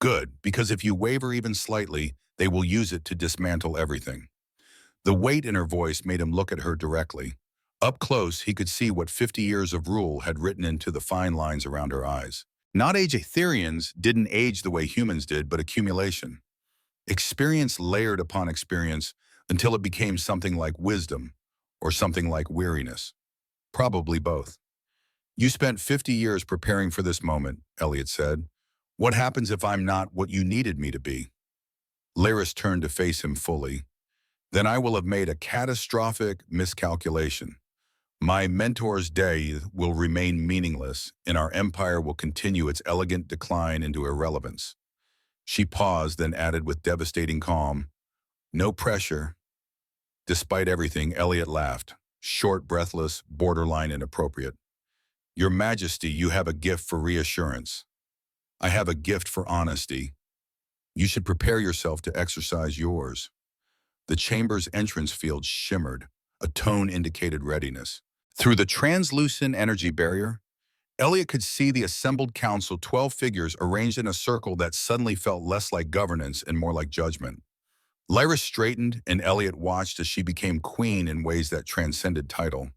Good, because if you waver even slightly, they will use it to dismantle everything. The weight in her voice made him look at her directly. Up close, he could see what 50 years of rule had written into the fine lines around her eyes. Not age Ethereans didn't age the way humans did, but accumulation. Experience layered upon experience until it became something like wisdom or something like weariness. Probably both. You spent 50 years preparing for this moment, Elliot said. What happens if I'm not what you needed me to be? Laris turned to face him fully. Then I will have made a catastrophic miscalculation. My mentor's day will remain meaningless, and our empire will continue its elegant decline into irrelevance. She paused, then added with devastating calm, no pressure. Despite everything, Elliot laughed, short, breathless, borderline inappropriate. Your Majesty, you have a gift for reassurance. I have a gift for honesty. You should prepare yourself to exercise yours. The chamber's entrance field shimmered. A tone indicated readiness. Through the translucent energy barrier, Elliot could see the assembled council, 12 figures arranged in a circle that suddenly felt less like governance and more like judgment. Lyra straightened, and Elliot watched as she became queen in ways that transcended title.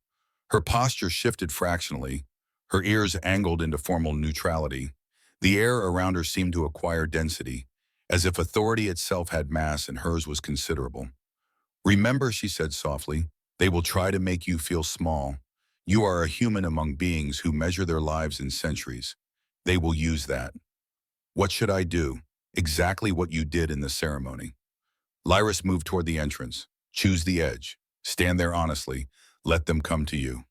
Her posture shifted fractionally, her ears angled into formal neutrality. The air around her seemed to acquire density, as if authority itself had mass and hers was considerable. Remember, she said softly, they will try to make you feel small. You are a human among beings who measure their lives in centuries. They will use that. What should I do? Exactly what you did in the ceremony. Lyris moved toward the entrance. Choose the edge. Stand there honestly. Let them come to you.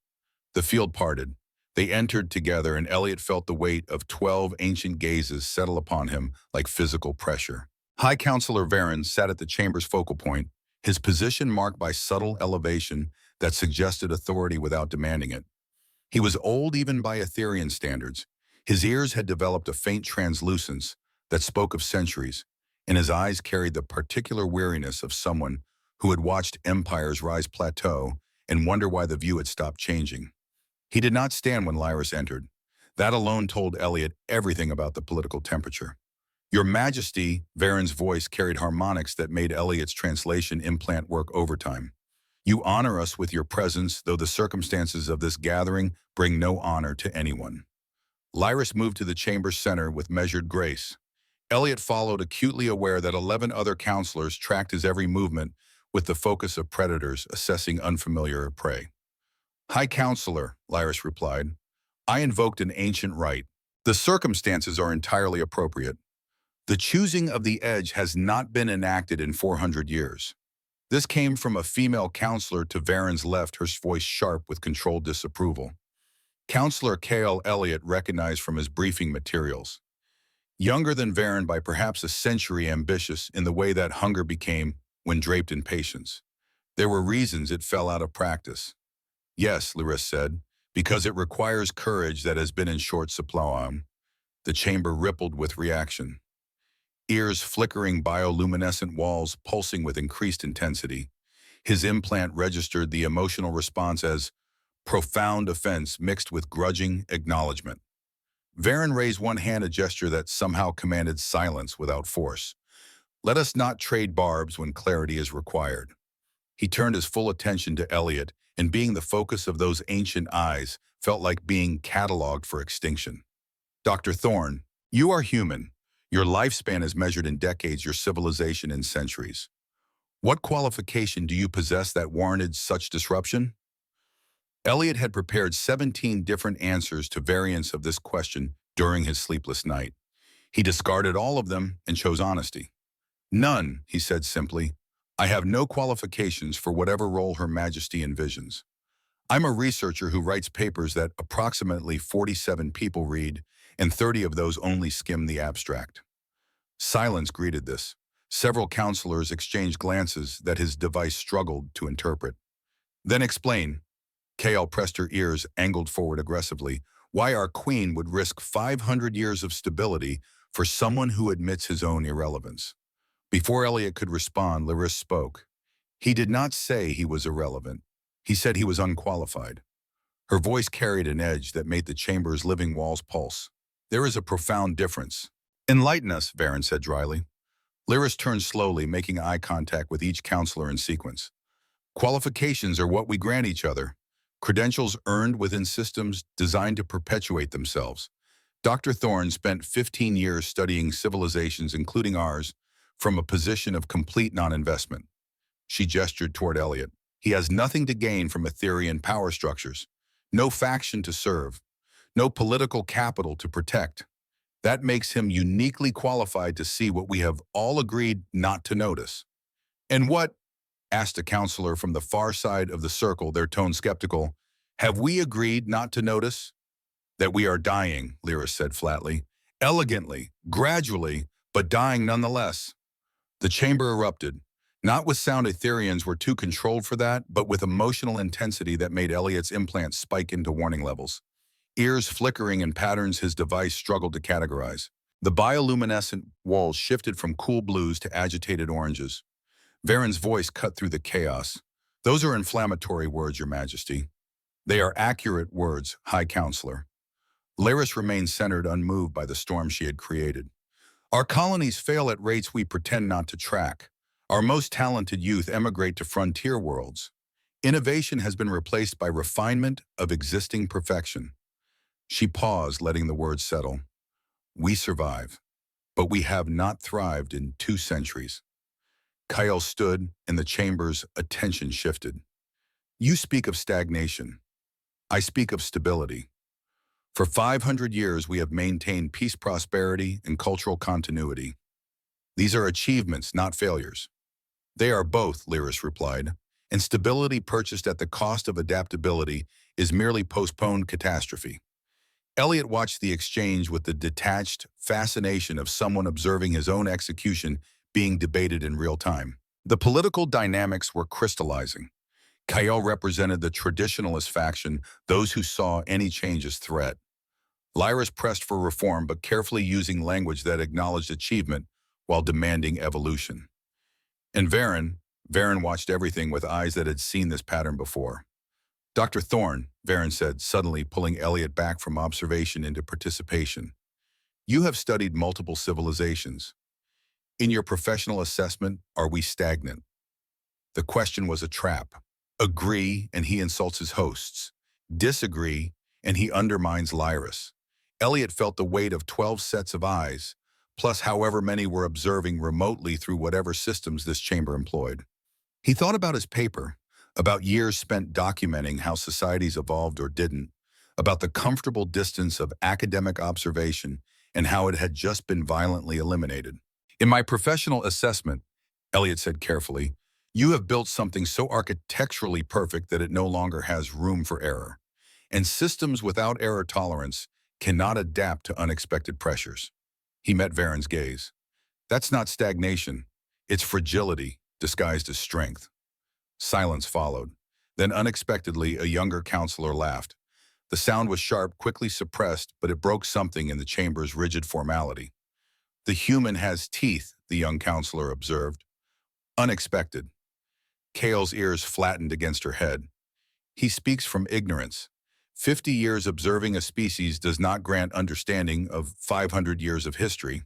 The field parted. They entered together, and Elliot felt the weight of 12 ancient gazes settle upon him like physical pressure. High Counselor Varen sat at the chamber's focal point, his position marked by subtle elevation that suggested authority without demanding it. He was old even by Etherean standards. His ears had developed a faint translucence that spoke of centuries, and his eyes carried the particular weariness of someone who had watched empires rise plateau and wonder why the view had stopped changing. He did not stand when Lyris entered. That alone told Elliot everything about the political temperature. Your Majesty, Varen's voice carried harmonics that made Elliot's translation implant work overtime. You honor us with your presence, though the circumstances of this gathering bring no honor to anyone. Lyris moved to the chamber's center with measured grace. Elliot followed, acutely aware that 11 other counselors tracked his every movement with the focus of predators assessing unfamiliar prey. High Counselor, Lyris replied, I invoked an ancient right. The circumstances are entirely appropriate. The choosing of the edge has not been enacted in 400 years. This came from a female counselor to Varen's left, her voice sharp with controlled disapproval. Counselor K.L. Elliot recognized from his briefing materials. Younger than Varen by perhaps a century, ambitious in the way that hunger became when draped in patience. There were reasons it fell out of practice. Yes, Lyris said, because it requires courage that has been in short supply. The chamber rippled with reaction. Ears flickering, bioluminescent walls pulsing with increased intensity. His implant registered the emotional response as profound offense mixed with grudging acknowledgement. Varen raised one hand, a gesture that somehow commanded silence without force. Let us not trade barbs when clarity is required. He turned his full attention to Elliot, and being the focus of those ancient eyes felt like being cataloged for extinction. Dr. Thorne, you are human. Your lifespan is measured in decades, your civilization in centuries. What qualification do you possess that warranted such disruption? Elliot had prepared 17 different answers to variants of this question during his sleepless night. He discarded all of them and chose honesty. None, he said simply. I have no qualifications for whatever role Her Majesty envisions. I'm a researcher who writes papers that approximately 47 people read, and 30 of those only skim the abstract. Silence greeted this. Several counselors exchanged glances that his device struggled to interpret. Then explain. K.L. pressed her ears, angled forward aggressively. Why our queen would risk 500 years of stability for someone who admits his own irrelevance. Before Elliot could respond, Larissa spoke. He did not say he was irrelevant. He said he was unqualified. Her voice carried an edge that made the chamber's living walls pulse. There is a profound difference. Enlighten us, Varen said dryly. Lyris turned slowly, making eye contact with each counselor in sequence. Qualifications are what we grant each other. Credentials earned within systems designed to perpetuate themselves. Dr. Thorne spent 15 years studying civilizations, including ours, from a position of complete non-investment. She gestured toward Elliot. He has nothing to gain from Etherian power structures. No faction to serve. No political capital to protect. That makes him uniquely qualified to see what we have all agreed not to notice. And what, asked a counselor from the far side of the circle, their tone skeptical, have we agreed not to notice? That we are dying, Lyris said flatly. Elegantly, gradually, but dying nonetheless. The chamber erupted. Not with sound Etherians were too controlled for that, but with emotional intensity that made Elliot's implants spike into warning levels. Ears flickering in patterns his device struggled to categorize. The bioluminescent walls shifted from cool blues to agitated oranges. Varen's voice cut through the chaos. Those are inflammatory words, Your Majesty. They are accurate words, High Counselor. Laris remained centered, unmoved by the storm she had created. Our colonies fail at rates we pretend not to track. Our most talented youth emigrate to frontier worlds. Innovation has been replaced by refinement of existing perfection. She paused, letting the words settle. We survive, but we have not thrived in 2 centuries. Kyle stood, and the chamber's attention shifted. You speak of stagnation. I speak of stability. For 500 years, we have maintained peace, prosperity, and cultural continuity. These are achievements, not failures. They are both, Lyris replied, and stability purchased at the cost of adaptability is merely postponed catastrophe. Elliot watched the exchange with the detached fascination of someone observing his own execution being debated in real time. The political dynamics were crystallizing. Kyle represented the traditionalist faction, those who saw any change as threat. Lyris pressed for reform, but carefully using language that acknowledged achievement while demanding evolution. And Varen watched everything with eyes that had seen this pattern before. Dr. Thorne, Varen said, suddenly pulling Elliot back from observation into participation. You have studied multiple civilizations. In your professional assessment, are we stagnant? The question was a trap. Agree, and he insults his hosts. Disagree, and he undermines Lyris. Elliot felt the weight of 12 sets of eyes, plus however many were observing remotely through whatever systems this chamber employed. He thought about his paper, about years spent documenting how societies evolved or didn't, about the comfortable distance of academic observation and how it had just been violently eliminated. In my professional assessment, Elliot said carefully, you have built something so architecturally perfect that it no longer has room for error. And systems without error tolerance cannot adapt to unexpected pressures. He met Varen's gaze. That's not stagnation. It's fragility disguised as strength. Silence followed. Then unexpectedly, a younger counselor laughed. The sound was sharp, quickly suppressed, but it broke something in the chamber's rigid formality. The human has teeth, the young counselor observed. Unexpected. Kale's ears flattened against her head. He speaks from ignorance. 50 years observing a species does not grant understanding of 500 years of history.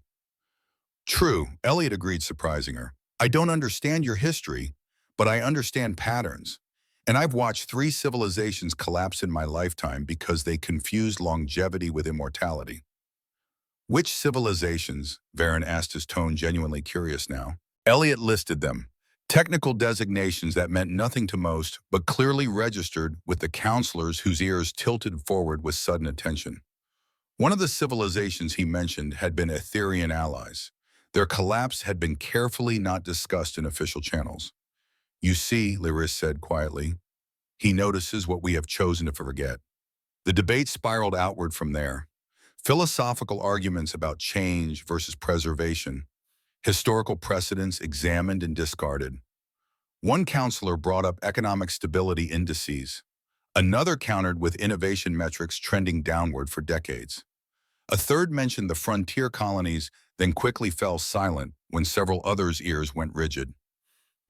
True, Elliot agreed, surprising her. I don't understand your history, but I understand patterns. And I've watched 3 civilizations collapse in my lifetime because they confused longevity with immortality. Which civilizations? Varen asked, his tone genuinely curious now. Elliot listed them. Technical designations that meant nothing to most, but clearly registered with the counselors whose ears tilted forward with sudden attention. One of the civilizations he mentioned had been Etherian allies. Their collapse had been carefully not discussed in official channels. You see, Lyris said quietly, he notices what we have chosen to forget. The debate spiraled outward from there. Philosophical arguments about change versus preservation, historical precedents examined and discarded. One counselor brought up economic stability indices. Another countered with innovation metrics trending downward for decades. A third mentioned the frontier colonies, then quickly fell silent when several others' ears went rigid.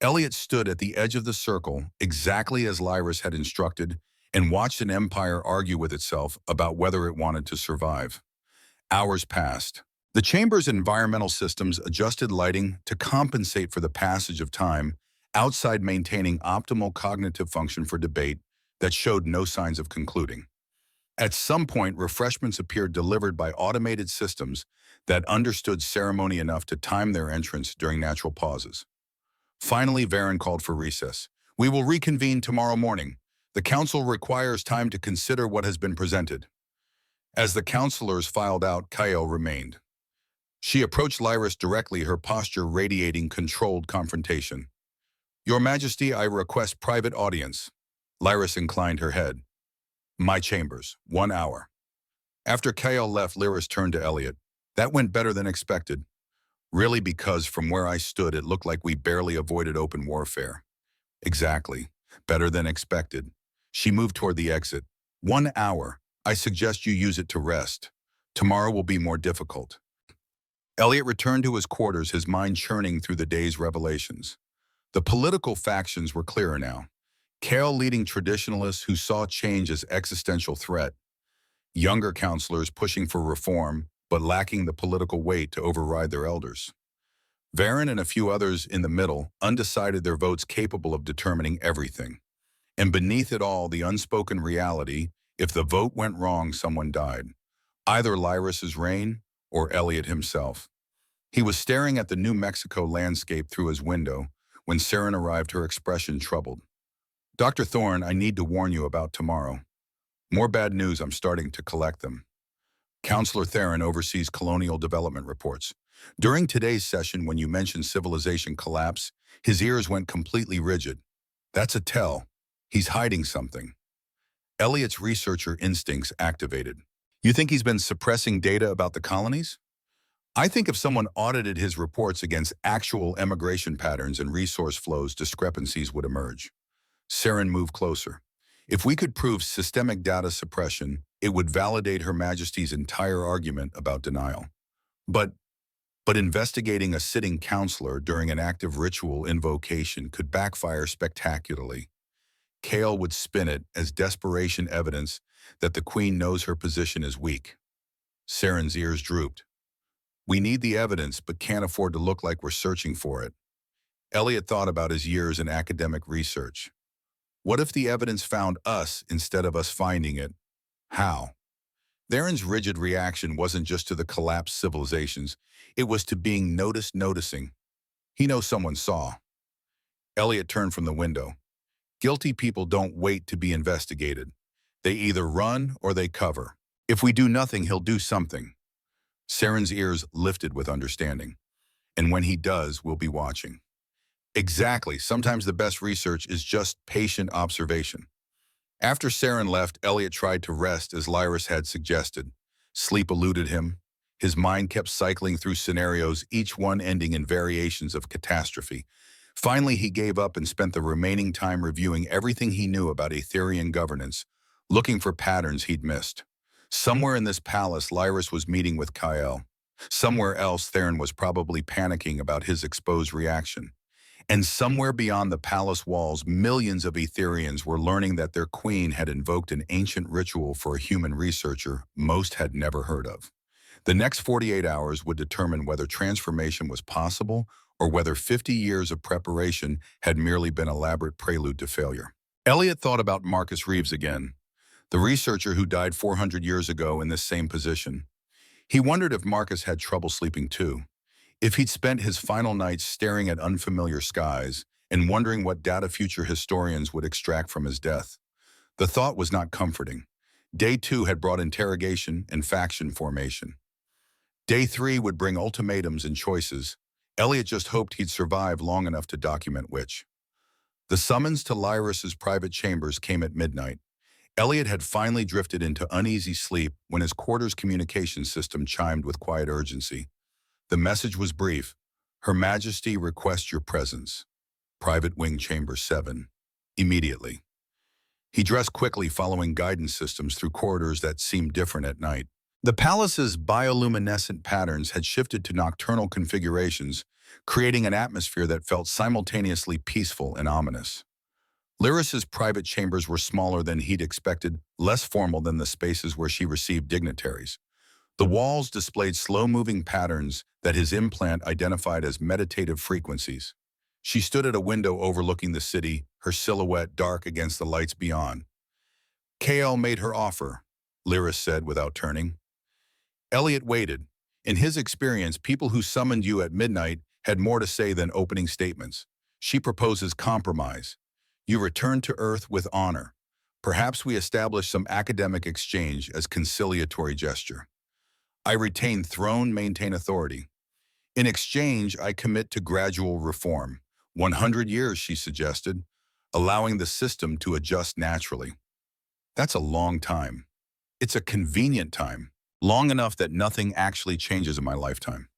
Elliot stood at the edge of the circle, exactly as Lyris had instructed, and watched an empire argue with itself about whether it wanted to survive. Hours passed. The chamber's environmental systems adjusted lighting to compensate for the passage of time, outside maintaining optimal cognitive function for debate that showed no signs of concluding. At some point, refreshments appeared delivered by automated systems that understood ceremony enough to time their entrance during natural pauses. Finally, Varen called for recess. "We will reconvene tomorrow morning. The council requires time to consider what has been presented." As the councilors filed out, Kyle remained. She approached Lyris directly, her posture radiating controlled confrontation. "Your Majesty, I request private audience." Lyris inclined her head. "My chambers, 1 hour." After Kyle left, Lyris turned to Elliot. "That went better than expected." "Really, because from where I stood, it looked like we barely avoided open warfare." "Exactly. Better than expected." She moved toward the exit. 1 hour. I suggest you use it to rest. Tomorrow will be more difficult." Elliot returned to his quarters, his mind churning through the day's revelations. The political factions were clearer now. Kale leading traditionalists who saw change as existential threat. Younger counselors pushing for reform, but lacking the political weight to override their elders. Varen and a few others in the middle, undecided, their votes capable of determining everything. And beneath it all, the unspoken reality: if the vote went wrong, someone died. Either Lyris's reign or Elliot himself. He was staring at the New Mexico landscape through his window when Saren arrived, her expression troubled. "Dr. Thorne, I need to warn you about tomorrow. More bad news, I'm starting to collect them." Counselor Theron oversees colonial development reports. During today's session, when you mentioned civilization collapse, his ears went completely rigid. "That's a tell. He's hiding something." Elliot's researcher instincts activated. "You think he's been suppressing data about the colonies?" "I think if someone audited his reports against actual emigration patterns and resource flows, discrepancies would emerge." Saren moved closer. "If we could prove systemic data suppression, it would validate Her Majesty's entire argument about denial. But investigating a sitting counselor during an active ritual invocation could backfire spectacularly. Kale would spin it as desperation evidence that the Queen knows her position is weak." Saren's ears drooped. "We need the evidence, but can't afford to look like we're searching for it." Elliot thought about his years in academic research. What if the evidence found us instead of us finding it? How? Theron's rigid reaction wasn't just to the collapsed civilizations, it was to being noticing. He knows someone saw. Elliot turned from the window. "Guilty people don't wait to be investigated. They either run or they cover. If we do nothing, he'll do something." Saren's ears lifted with understanding. "And when he does, we'll be watching." Exactly. Sometimes the best research is just patient observation. After Saren left, Elliot tried to rest as Lyris had suggested. Sleep eluded him. His mind kept cycling through scenarios, each one ending in variations of catastrophe. Finally, he gave up and spent the remaining time reviewing everything he knew about Aetherian governance, looking for patterns he'd missed. Somewhere in this palace, Lyris was meeting with Kyle. Somewhere else, Theron was probably panicking about his exposed reaction. And somewhere beyond the palace walls, millions of Aetherians were learning that their queen had invoked an ancient ritual for a human researcher most had never heard of. The next 48 hours would determine whether transformation was possible or whether 50 years of preparation had merely been an elaborate prelude to failure. Elliot thought about Marcus Reeves again, the researcher who died 400 years ago in this same position. He wondered if Marcus had trouble sleeping too. If he'd spent his final nights staring at unfamiliar skies and wondering what data future historians would extract from his death. The thought was not comforting. Day 2 had brought interrogation and faction formation. Day 3 would bring ultimatums and choices. Elliot just hoped he'd survive long enough to document which. The summons to Lyris's private chambers came at midnight. Elliot had finally drifted into uneasy sleep when his quarters communication system chimed with quiet urgency. The message was brief. "Her Majesty requests your presence. Private Wing Chamber 7. Immediately." He dressed quickly, following guidance systems through corridors that seemed different at night. The palace's bioluminescent patterns had shifted to nocturnal configurations, creating an atmosphere that felt simultaneously peaceful and ominous. Lyris's private chambers were smaller than he'd expected, less formal than the spaces where she received dignitaries. The walls displayed slow-moving patterns that his implant identified as meditative frequencies. She stood at a window overlooking the city, her silhouette dark against the lights beyond. KL made her offer, Lyris said without turning. Elliot waited. In his experience, people who summoned you at midnight had more to say than opening statements. She proposes compromise. You return to Earth with honor. Perhaps we establish some academic exchange as conciliatory gesture. I retain throne, maintain authority. In exchange, I commit to gradual reform. 100 years, she suggested, allowing the system to adjust naturally. That's a long time. It's a convenient time. Long enough that nothing actually changes in my lifetime.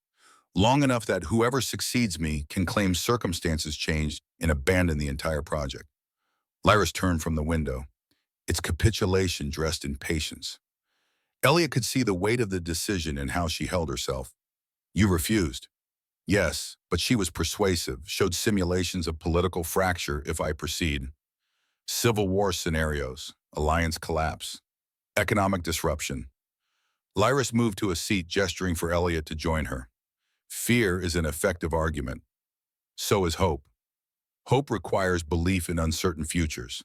Long enough that whoever succeeds me can claim circumstances changed and abandon the entire project. Lyris turned from the window. Its capitulation dressed in patience. Elliot could see the weight of the decision in how she held herself. You refused. Yes, but she was persuasive, showed simulations of political fracture if I proceed. Civil war scenarios, alliance collapse, economic disruption. Lyris moved to a seat, gesturing for Elliot to join her. Fear is an effective argument. So is hope. Hope requires belief in uncertain futures.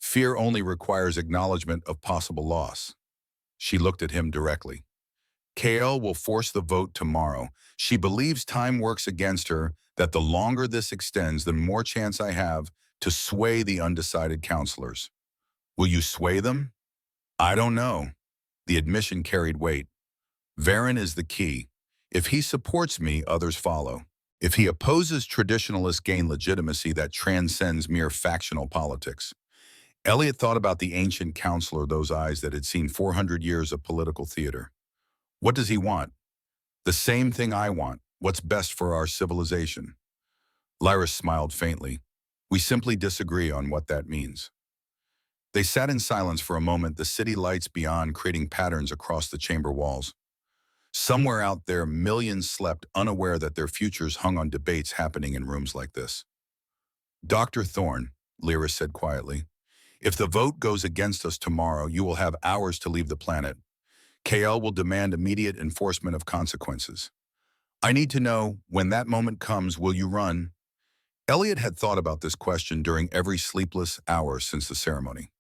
Fear only requires acknowledgement of possible loss. She looked at him directly. KL will force the vote tomorrow. She believes time works against her, that the longer this extends, the more chance I have to sway the undecided counselors. Will you sway them? I don't know. The admission carried weight. Varen is the key. If he supports me, others follow. If he opposes, traditionalists gain legitimacy that transcends mere factional politics. Elliot thought about the ancient counselor, those eyes that had seen 400 years of political theater. What does he want? The same thing I want. What's best for our civilization? Lyris smiled faintly. We simply disagree on what that means. They sat in silence for a moment, the city lights beyond creating patterns across the chamber walls. Somewhere out there, millions slept, unaware that their futures hung on debates happening in rooms like this. Dr. Thorne, Lyris said quietly, if the vote goes against us tomorrow, you will have hours to leave the planet. KL will demand immediate enforcement of consequences. I need to know, when that moment comes, will you run? Elliot had thought about this question during every sleepless hour since the ceremony.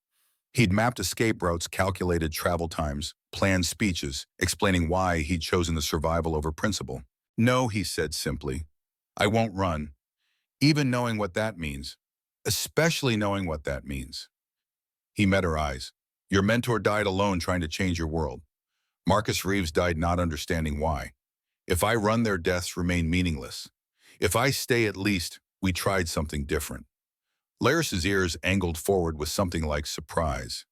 He'd mapped escape routes, calculated travel times, planned speeches, explaining why he'd chosen the survival over principle. No, he said simply, I won't run, even knowing what that means, especially knowing what that means. He met her eyes. Your mentor died alone trying to change your world. Marcus Reeves died not understanding why. If I run, their deaths remain meaningless. If I stay, at least we tried something different. Lyris's ears angled forward with something like surprise.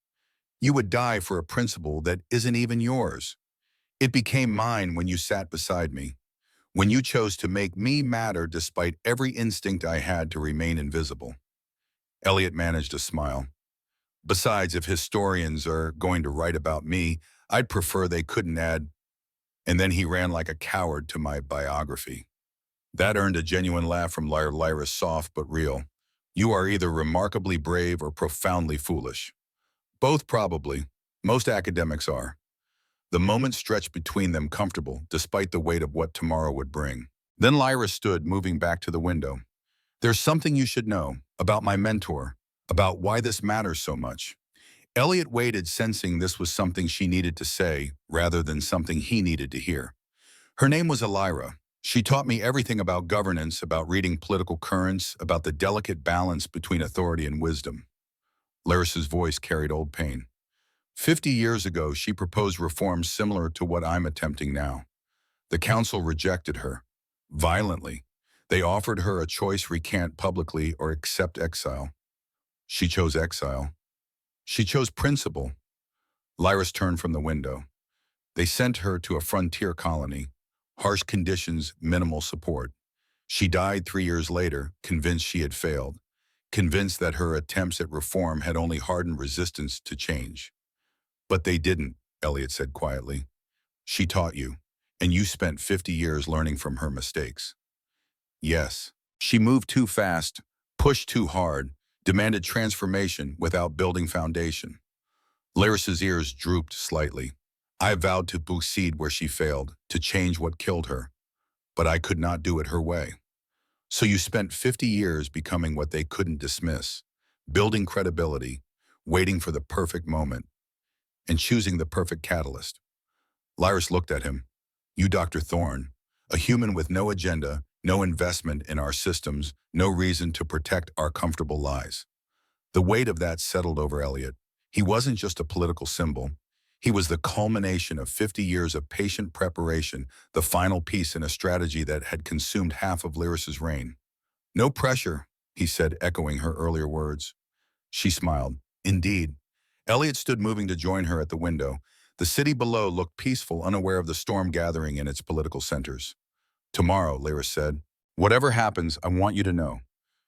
You would die for a principle that isn't even yours. It became mine when you sat beside me, when you chose to make me matter despite every instinct I had to remain invisible. Elliot managed a smile. Besides, if historians are going to write about me, I'd prefer they couldn't add, and then he ran like a coward to my biography. That earned a genuine laugh from Lyris, soft but real. You are either remarkably brave or profoundly foolish. Both probably. Most academics are. The moment stretched between them, comfortable, despite the weight of what tomorrow would bring. Then Lyris stood, moving back to the window. There's something you should know about my mentor, about why this matters so much. Elliot waited, sensing this was something she needed to say, rather than something he needed to hear. Her name was Elira. She taught me everything about governance, about reading political currents, about the delicate balance between authority and wisdom. Lyris's voice carried old pain. 50 years ago, she proposed reforms similar to what I'm attempting now. The council rejected her. Violently. They offered her a choice: recant publicly or accept exile. She chose exile. She chose principle. Lyris turned from the window. They sent her to a frontier colony. Harsh conditions, minimal support. She died 3 years later, convinced she had failed. convinced that her attempts at reform had only hardened resistance to change. But they didn't, Elliot said quietly. She taught you, and you spent 50 years learning from her mistakes. Yes, she moved too fast, pushed too hard, demanded transformation without building foundation. Laris's ears drooped slightly. I vowed to succeed where she failed, to change what killed her, but I could not do it her way. So you spent 50 years becoming what they couldn't dismiss, building credibility, waiting for the perfect moment, and choosing the perfect catalyst. Lyris looked at him. You, Dr. Thorne, a human with no agenda, no investment in our systems, no reason to protect our comfortable lies. The weight of that settled over Elliot. He wasn't just a political symbol. He was the culmination of 50 years of patient preparation, the final piece in a strategy that had consumed half of Lyris's reign. No pressure, he said, echoing her earlier words. She smiled. Indeed. Elliot stood moving to join her at the window. The city below looked peaceful, unaware of the storm gathering in its political centers. Tomorrow, Lyris said, whatever happens, I want you to know.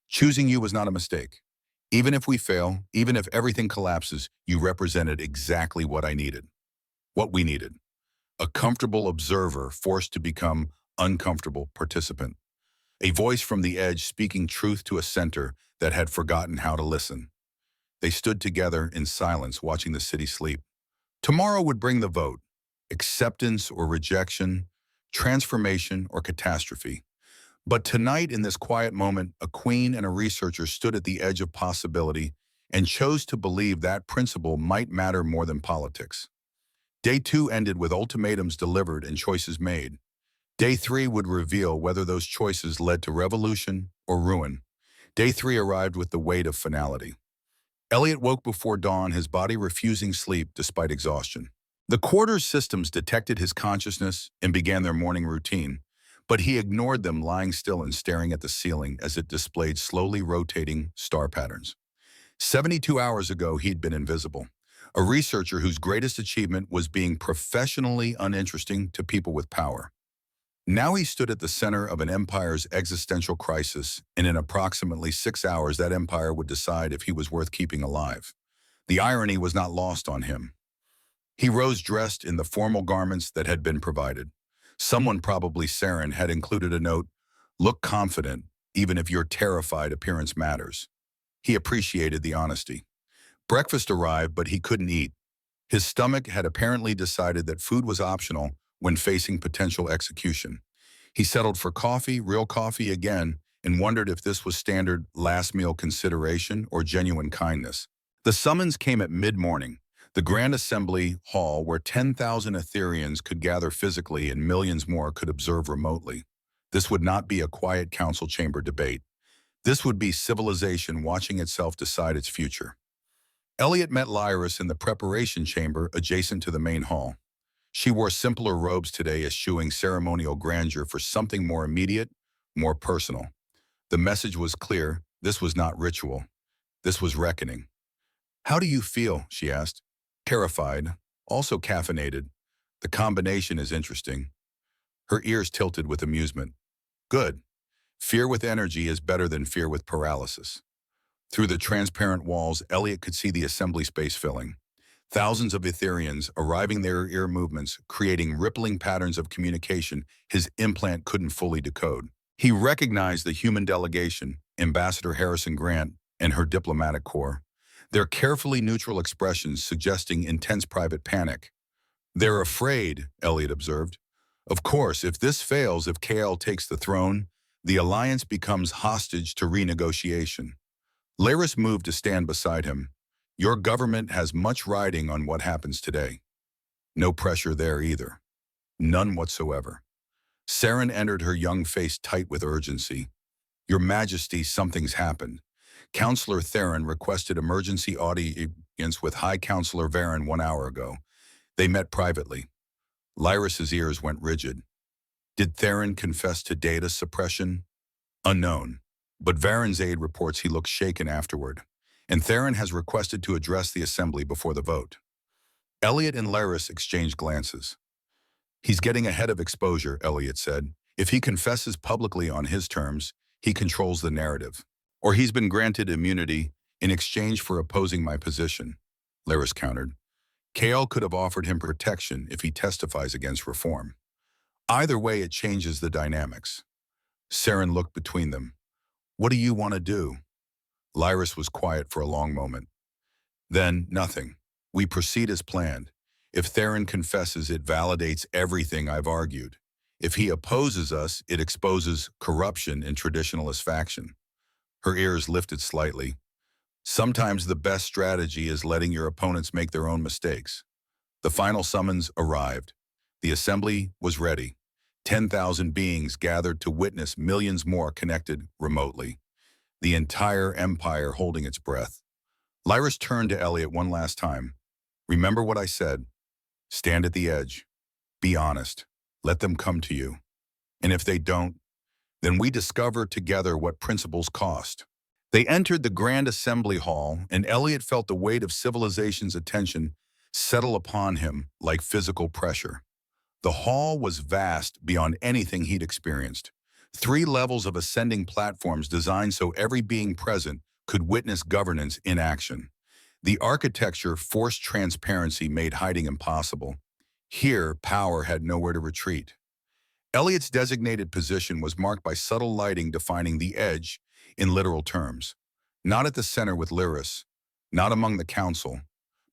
Choosing you was not a mistake. Even if we fail, even if everything collapses, you represented exactly what I needed. What we needed. A comfortable observer forced to become uncomfortable participant. A voice from the edge speaking truth to a center that had forgotten how to listen. They stood together in silence, watching the city sleep. Tomorrow would bring the vote. Acceptance or rejection, transformation or catastrophe. But tonight, in this quiet moment, a queen and a researcher stood at the edge of possibility and chose to believe that principle might matter more than politics. Day 2 ended with ultimatums delivered and choices made. Day 3 would reveal whether those choices led to revolution or ruin. Day 3 arrived with the weight of finality. Elliot woke before dawn, his body refusing sleep despite exhaustion. The quarter's systems detected his consciousness and began their morning routine, but he ignored them, lying still and staring at the ceiling as it displayed slowly rotating star patterns. 72 hours ago, he'd been invisible, a researcher whose greatest achievement was being professionally uninteresting to people with power. Now he stood at the center of an empire's existential crisis, and in approximately 6 hours, that empire would decide if he was worth keeping alive. The irony was not lost on him. He rose dressed in the formal garments that had been provided. Someone, probably Saren, had included a note, "Look confident, even if your terrified appearance matters." He appreciated the honesty. Breakfast arrived, but he couldn't eat. His stomach had apparently decided that food was optional when facing potential execution. He settled for coffee, real coffee again, and wondered if this was standard last meal consideration or genuine kindness. The summons came at mid-morning. The Grand Assembly Hall, where 10,000 Ethereans could gather physically and millions more could observe remotely. This would not be a quiet council chamber debate. This would be civilization watching itself decide its future. Elliot met Lyris in the preparation chamber adjacent to the main hall. She wore simpler robes today, eschewing ceremonial grandeur for something more immediate, more personal. The message was clear. This was not ritual. This was reckoning. "How do you feel?" she asked. Terrified, also caffeinated. The combination is interesting. Her ears tilted with amusement. Good. Fear with energy is better than fear with paralysis. Through the transparent walls, Elliot could see the assembly space filling. Thousands of Ethereans arriving, their ear movements, creating rippling patterns of communication his implant couldn't fully decode. He recognized the human delegation, Ambassador Harrison Grant, and her diplomatic corps. Their carefully neutral expressions suggesting intense private panic. "They're afraid," Elliot observed. "Of course, if this fails, if KL takes the throne, the alliance becomes hostage to renegotiation." Laris moved to stand beside him. "Your government has much riding on what happens today." No pressure there either. None whatsoever. Saren entered, her young face tight with urgency. "Your Majesty, something's happened. Counselor Theron requested emergency audience with High Counselor Varen 1 hour ago. They met privately." Lyris's ears went rigid. Did Theron confess to data suppression? Unknown. But Varen's aide reports he looked shaken afterward, and Theron has requested to address the assembly before the vote. Elliot and Lyris exchanged glances. "He's getting ahead of exposure," Elliot said. "If he confesses publicly on his terms, he controls the narrative." Or he's been granted immunity in exchange for opposing my position, Laris countered. KL could have offered him protection if he testifies against reform. Either way, it changes the dynamics. Saren looked between them. What do you want to do? Lyris was quiet for a long moment. Then, nothing. We proceed as planned. If Theron confesses, it validates everything I've argued. If he opposes us, it exposes corruption in traditionalist faction. Her ears lifted slightly. Sometimes the best strategy is letting your opponents make their own mistakes. The final summons arrived. The assembly was ready. 10,000 beings gathered to witness millions more connected remotely. The entire empire holding its breath. Lyris turned to Elliot one last time. Remember what I said. Stand at the edge. Be honest. Let them come to you. And if they don't, then we discover together what principles cost. They entered the Grand Assembly Hall, and Elliot felt the weight of civilization's attention settle upon him like physical pressure. The hall was vast beyond anything he'd experienced. 3 levels of ascending platforms designed so every being present could witness governance in action. The architecture forced transparency, made hiding impossible. Here, power had nowhere to retreat. Elliot's designated position was marked by subtle lighting defining the edge in literal terms. Not at the center with Lyris, not among the council,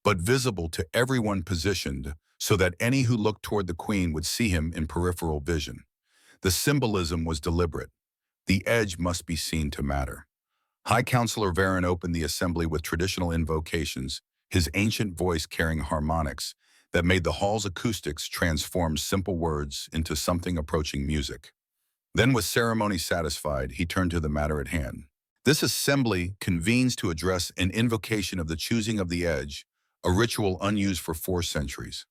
but visible to everyone positioned so that any who looked toward the Queen would see him in peripheral vision. The symbolism was deliberate. The edge must be seen to matter. High Counselor Varen opened the assembly with traditional invocations, his ancient voice carrying harmonics that made the hall's acoustics transform simple words into something approaching music. Then, with ceremony satisfied, he turned to the matter at hand. This assembly convenes to address an invocation of the choosing of the edge, a ritual unused for 4 centuries.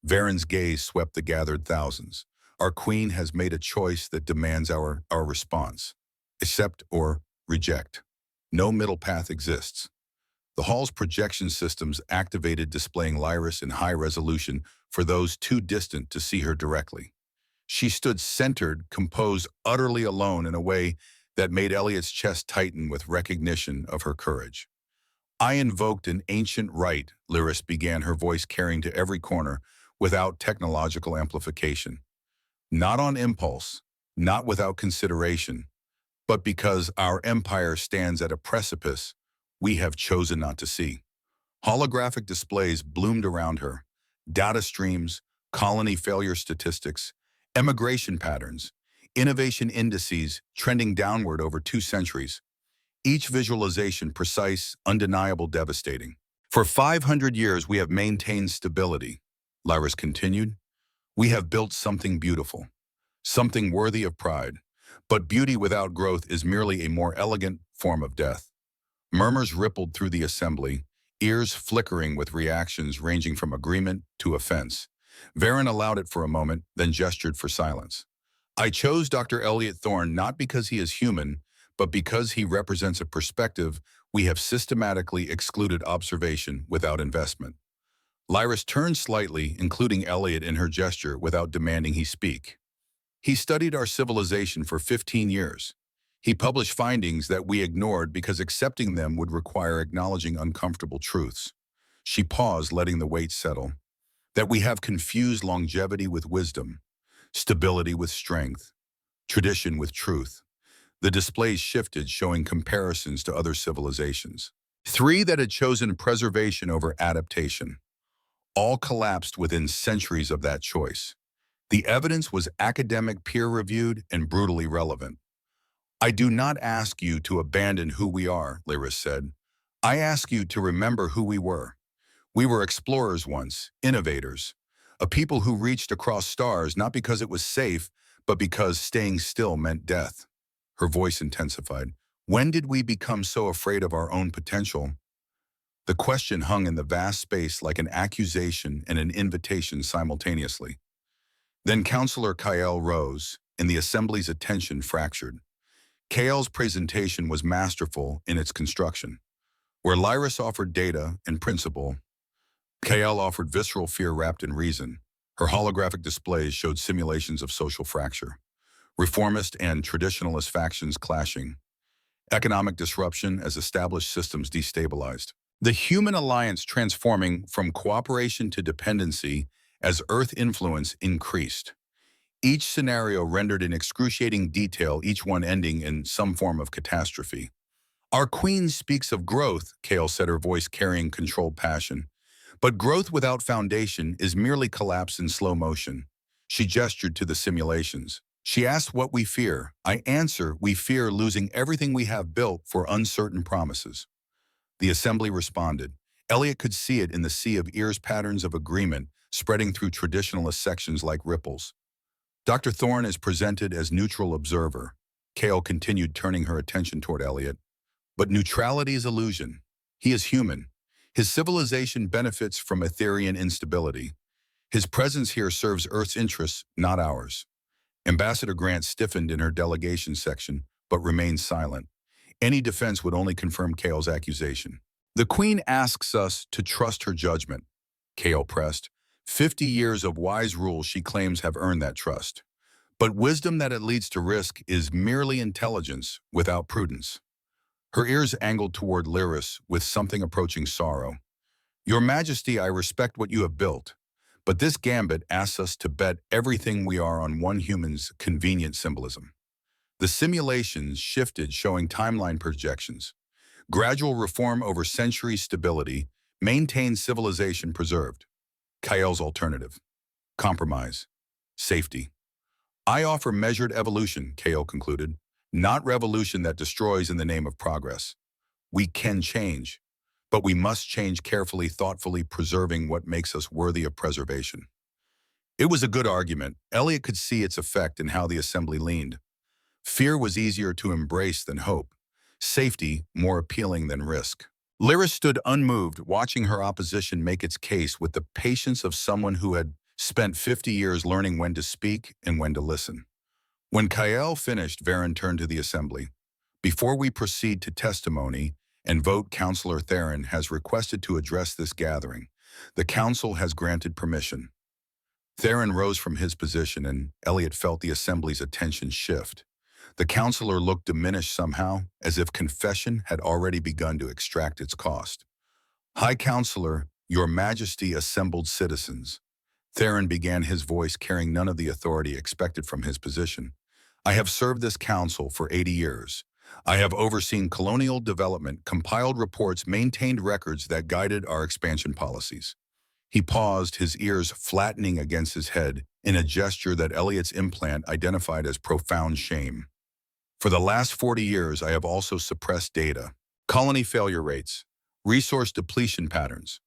Varen's gaze swept the gathered thousands. Our Queen has made a choice that demands our response. Accept or reject. No middle path exists. The hall's projection systems activated, displaying Lyris in high resolution for those too distant to see her directly. She stood centered, composed, utterly alone in a way that made Elliot's chest tighten with recognition of her courage. I invoked an ancient right, Lyris began, her voice carrying to every corner without technological amplification. Not on impulse, not without consideration, but because our empire stands at a precipice we have chosen not to see. Holographic displays bloomed around her. Data streams, colony failure statistics, emigration patterns, innovation indices trending downward over 2 centuries. Each visualization precise, undeniable, devastating. For 500 years we have maintained stability, Lyris continued. We have built something beautiful, something worthy of pride. But beauty without growth is merely a more elegant form of death. Murmurs rippled through the assembly, ears flickering with reactions ranging from agreement to offense. Varen allowed it for a moment, then gestured for silence. I chose Dr. Elliot Thorne not because he is human, but because he represents a perspective we have systematically excluded observation without investment. Lyris turned slightly, including Elliot in her gesture, without demanding he speak. He studied our civilization for 15 years. He published findings that we ignored because accepting them would require acknowledging uncomfortable truths. She paused, letting the weight settle. That we have confused longevity with wisdom, stability with strength, tradition with truth. The displays shifted, showing comparisons to other civilizations. 3 that had chosen preservation over adaptation. All collapsed within centuries of that choice. The evidence was academic, peer-reviewed, and brutally relevant. I do not ask you to abandon who we are, Lyris said. I ask you to remember who we were. We were explorers once, innovators, a people who reached across stars not because it was safe, but because staying still meant death. Her voice intensified. When did we become so afraid of our own potential? The question hung in the vast space like an accusation and an invitation simultaneously. Then Counselor Kael rose, and the assembly's attention fractured. Kael's presentation was masterful in its construction. Where Lyris offered data and principle, Kael offered visceral fear wrapped in reason. Her holographic displays showed simulations of social fracture, reformist and traditionalist factions clashing, Economic disruption as established systems destabilized. The human alliance transforming from cooperation to dependency as Earth influence increased. Each scenario rendered in excruciating detail, each one ending in some form of catastrophe. Our queen speaks of growth, Kale said, her voice carrying controlled passion. But growth without foundation is merely collapse in slow motion. She gestured to the simulations. She asked what we fear. I answer, we fear losing everything we have built for uncertain promises. The assembly responded. Elliot could see it in the sea of ears, patterns of agreement spreading through traditionalist sections like ripples. Dr. Thorne is presented as neutral observer. Kale continued, turning her attention toward Elliot. But neutrality is illusion. He is human. His civilization benefits from Etherean instability. His presence here serves Earth's interests, not ours. Ambassador Grant stiffened in her delegation section, but remained silent. Any defense would only confirm Kale's accusation. The Queen asks us to trust her judgment, Kale pressed. 50 years of wise rule she claims have earned that trust. But wisdom that it leads to risk is merely intelligence without prudence. Her ears angled toward Lyris with something approaching sorrow. Your Majesty, I respect what you have built, but this gambit asks us to bet everything we are on one human's convenient symbolism. The simulations shifted, showing timeline projections. Gradual reform over century stability, maintained civilization preserved. Kale's alternative. Compromise. Safety. I offer measured evolution, Kale concluded, not revolution that destroys in the name of progress. We can change, but we must change carefully, thoughtfully, preserving what makes us worthy of preservation. It was a good argument. Elliot could see its effect in how the assembly leaned. Fear was easier to embrace than hope. Safety more appealing than risk. Lyris stood unmoved, watching her opposition make its case with the patience of someone who had spent 50 years learning when to speak and when to listen. When Kyle finished, Varen turned to the assembly. Before we proceed to testimony and vote, Councillor Theron has requested to address this gathering. The council has granted permission. Theron rose from his position, and Elliot felt the assembly's attention shift. The councillor looked diminished somehow, as if confession had already begun to extract its cost. High Councillor, Your Majesty, assembled citizens. Theron began, his voice carrying none of the authority expected from his position. I have served this council for 80 years. I have overseen colonial development, compiled reports, maintained records that guided our expansion policies. He paused, his ears flattening against his head in a gesture that Elliot's implant identified as profound shame. For the last 40 years, I have also suppressed data, colony failure rates, resource depletion patterns,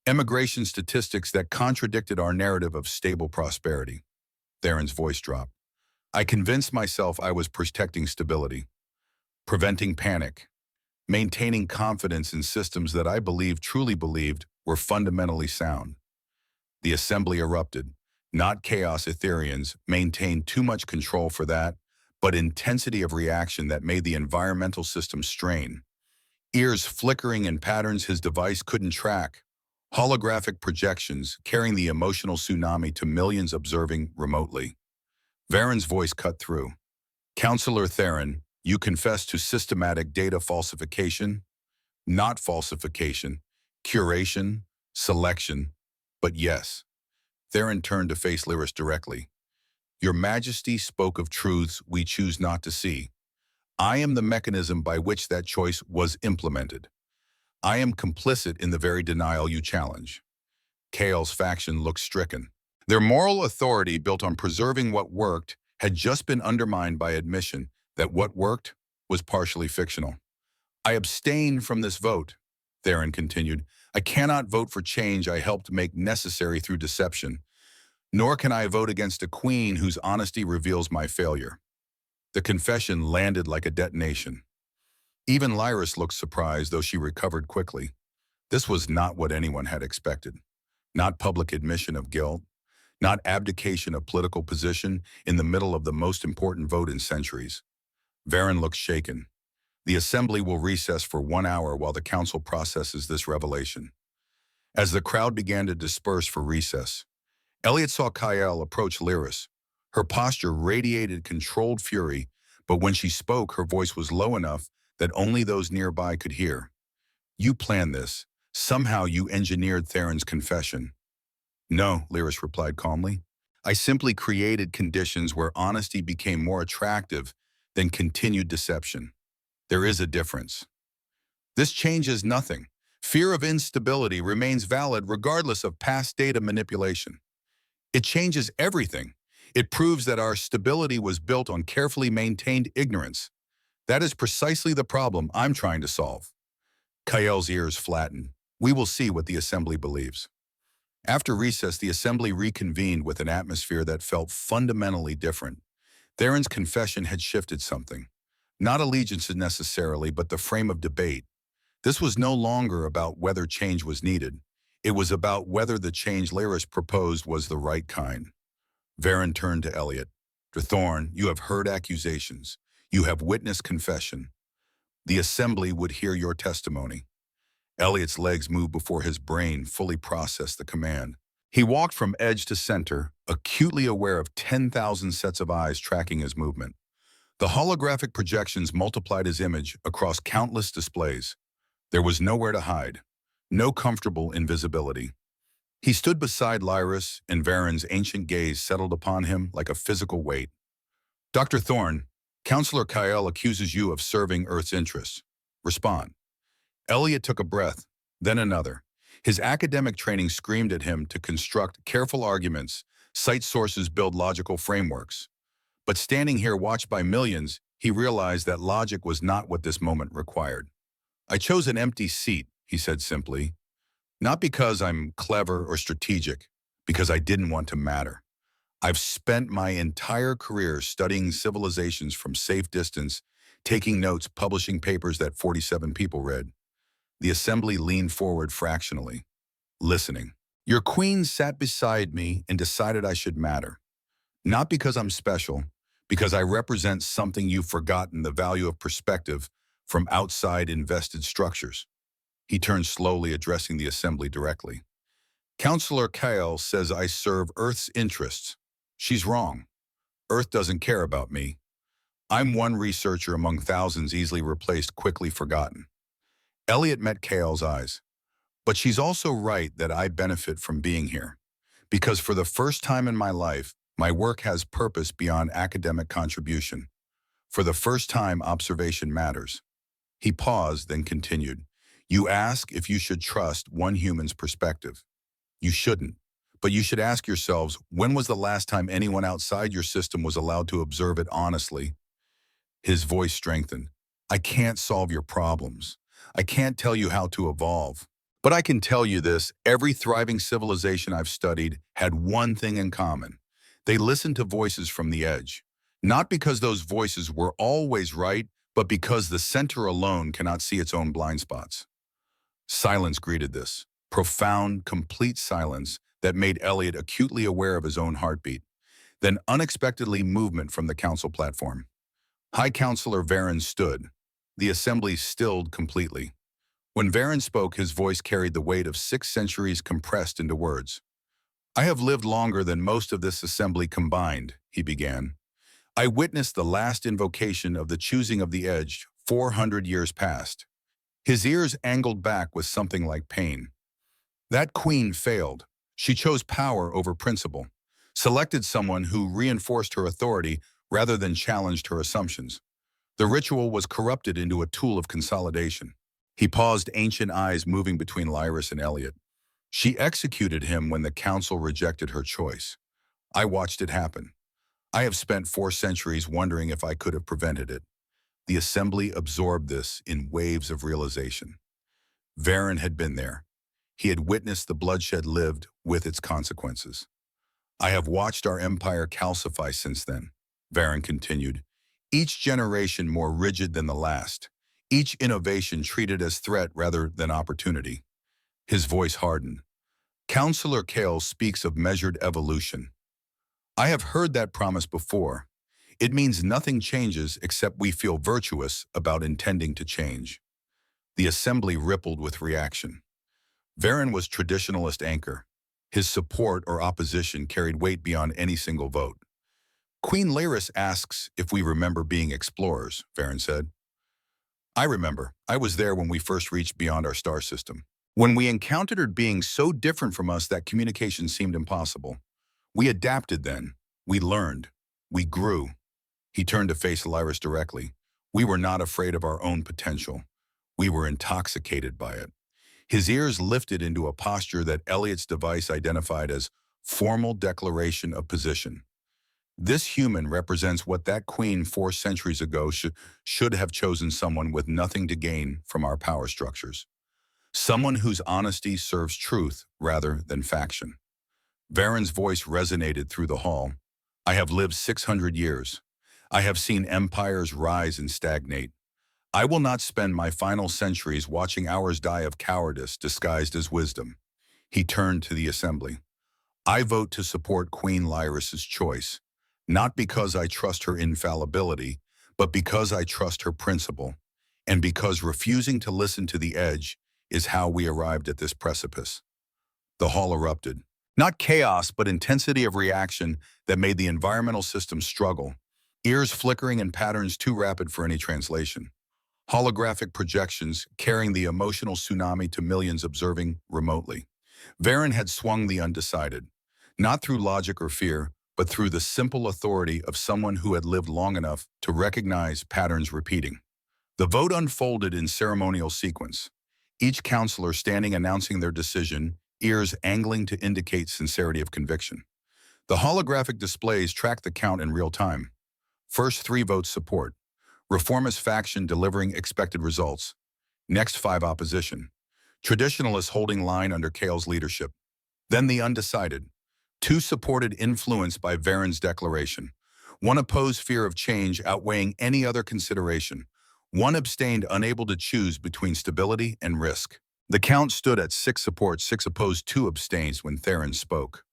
emigration statistics that contradicted our narrative of stable prosperity. Theron's voice dropped. I convinced myself I was protecting stability, preventing panic, maintaining confidence in systems that I truly believed, were fundamentally sound. The assembly erupted. Not chaos Ethereans maintained too much control for that, but intensity of reaction that made the environmental system strain. Ears flickering in patterns his device couldn't track. Holographic projections carrying the emotional tsunami to millions observing remotely. Varen's voice cut through. Councillor Theron, you confess to systematic data falsification, not falsification, curation, selection, but yes. Theron turned to face Lyris directly. Your Majesty spoke of truths we choose not to see. I am the mechanism by which that choice was implemented. I am complicit in the very denial you challenge. Kale's faction looked stricken. Their moral authority, built on preserving what worked, had just been undermined by admission that what worked was partially fictional. I abstain from this vote, Theron continued. I cannot vote for change I helped make necessary through deception, nor can I vote against a queen whose honesty reveals my failure. The confession landed like a detonation. Even Lyris looked surprised, though she recovered quickly. This was not what anyone had expected. Not public admission of guilt, not abdication of political position in the middle of the most important vote in centuries. Varen looked shaken. The assembly will recess for 1 hour while the council processes this revelation. As the crowd began to disperse for recess, Elliot saw Kyle approach Lyris. Her posture radiated controlled fury, but when she spoke, her voice was low enough that only those nearby could hear. You planned this. Somehow you engineered Theron's confession. No, Lyris replied calmly. I simply created conditions where honesty became more attractive than continued deception. There is a difference. This changes nothing. Fear of instability remains valid regardless of past data manipulation. It changes everything. It proves that our stability was built on carefully maintained ignorance. That is precisely the problem I'm trying to solve. Kael's ears flattened. We will see what the assembly believes. After recess, the assembly reconvened with an atmosphere that felt fundamentally different. Theron's confession had shifted something. Not allegiances necessarily, but the frame of debate. This was no longer about whether change was needed. It was about whether the change Lyris proposed was the right kind. Varen turned to Elliot. Thorn, you have heard accusations. You have witnessed confession. The assembly would hear your testimony. Elliot's legs moved before his brain fully processed the command. He walked from edge to center, acutely aware of 10,000 sets of eyes tracking his movement. The holographic projections multiplied his image across countless displays. There was nowhere to hide, no comfortable invisibility. He stood beside Lyris, and Varen's ancient gaze settled upon him like a physical weight. Dr. Thorne, Counselor Kael accuses you of serving Earth's interests. Respond. Elliot took a breath, then another. His academic training screamed at him to construct careful arguments, cite sources, build logical frameworks. But standing here watched by millions, he realized that logic was not what this moment required. I chose an empty seat, he said simply. Not because I'm clever or strategic, because I didn't want to matter. I've spent my entire career studying civilizations from safe distance, taking notes, publishing papers that 47 people read. The assembly leaned forward fractionally, listening. Your queen sat beside me and decided I should matter. Not because I'm special, because I represent something you've forgotten, the value of perspective from outside invested structures. He turned slowly, addressing the assembly directly. Counselor Kael says I serve Earth's interests. She's wrong. Earth doesn't care about me. I'm one researcher among thousands, easily replaced, quickly forgotten. Elliot met Kael's eyes. But she's also right that I benefit from being here. Because for the first time in my life, my work has purpose beyond academic contribution. For the first time, observation matters. He paused, then continued. You ask if you should trust one human's perspective. You shouldn't. But you should ask yourselves, when was the last time anyone outside your system was allowed to observe it honestly? His voice strengthened. I can't solve your problems. I can't tell you how to evolve. But I can tell you this, every thriving civilization I've studied had one thing in common. They listened to voices from the edge. Not because those voices were always right, but because the center alone cannot see its own blind spots. Silence greeted this. Profound, complete silence that made Elliot acutely aware of his own heartbeat. Then unexpectedly movement from the council platform. High Counselor Varen stood. The assembly stilled completely. When Varen spoke, his voice carried the weight of 6 centuries compressed into words. I have lived longer than most of this assembly combined, he began. I witnessed the last invocation of the choosing of the edge 400 years past. His ears angled back with something like pain. That queen failed. She chose power over principle, selected someone who reinforced her authority rather than challenged her assumptions. The ritual was corrupted into a tool of consolidation. He paused, ancient eyes moving between Lyris and Elliot. She executed him when the council rejected her choice. I watched it happen. I have spent 4 centuries wondering if I could have prevented it. The assembly absorbed this in waves of realization. Varen had been there. He had witnessed the bloodshed lived with its consequences. I have watched our empire calcify since then, Varen continued. Each generation more rigid than the last. Each innovation treated as threat rather than opportunity. His voice hardened. Counselor Kael speaks of measured evolution. I have heard that promise before. It means nothing changes except we feel virtuous about intending to change. The assembly rippled with reaction. Varen was traditionalist anchor. His support or opposition carried weight beyond any single vote. Queen Lyris asks if we remember being explorers, Varen said. I remember. I was there when we first reached beyond our star system. When we encountered beings so different from us that communication seemed impossible. We adapted then. We learned. We grew. He turned to face Lyris directly. We were not afraid of our own potential. We were intoxicated by it. His ears lifted into a posture that Elliot's device identified as formal declaration of position. This human represents what that queen 4 centuries ago should have chosen someone with nothing to gain from our power structures. Someone whose honesty serves truth rather than faction. Varen's voice resonated through the hall. I have lived 600 years. I have seen empires rise and stagnate. I will not spend my final centuries watching ours die of cowardice disguised as wisdom. He turned to the assembly. I vote to support Queen Lyris's choice, not because I trust her infallibility, but because I trust her principle, and because refusing to listen to the edge is how we arrived at this precipice. The hall erupted. Not chaos, but intensity of reaction that made the environmental system struggle, ears flickering in patterns too rapid for any translation. Holographic projections carrying the emotional tsunami to millions observing remotely. Varen had swung the undecided, not through logic or fear, but through the simple authority of someone who had lived long enough to recognize patterns repeating. The vote unfolded in ceremonial sequence, each counselor standing announcing their decision, ears angling to indicate sincerity of conviction. The holographic displays tracked the count in real time. First 3 votes support. Reformist faction delivering expected results. Next 5 opposition. Traditionalists holding line under Kale's leadership. Then the undecided. 2 supported influenced by Varen's declaration. 1 opposed fear of change outweighing any other consideration. 1 abstained unable to choose between stability and risk. The count stood at 6 support, 6 opposed, 2 abstains when Theron spoke.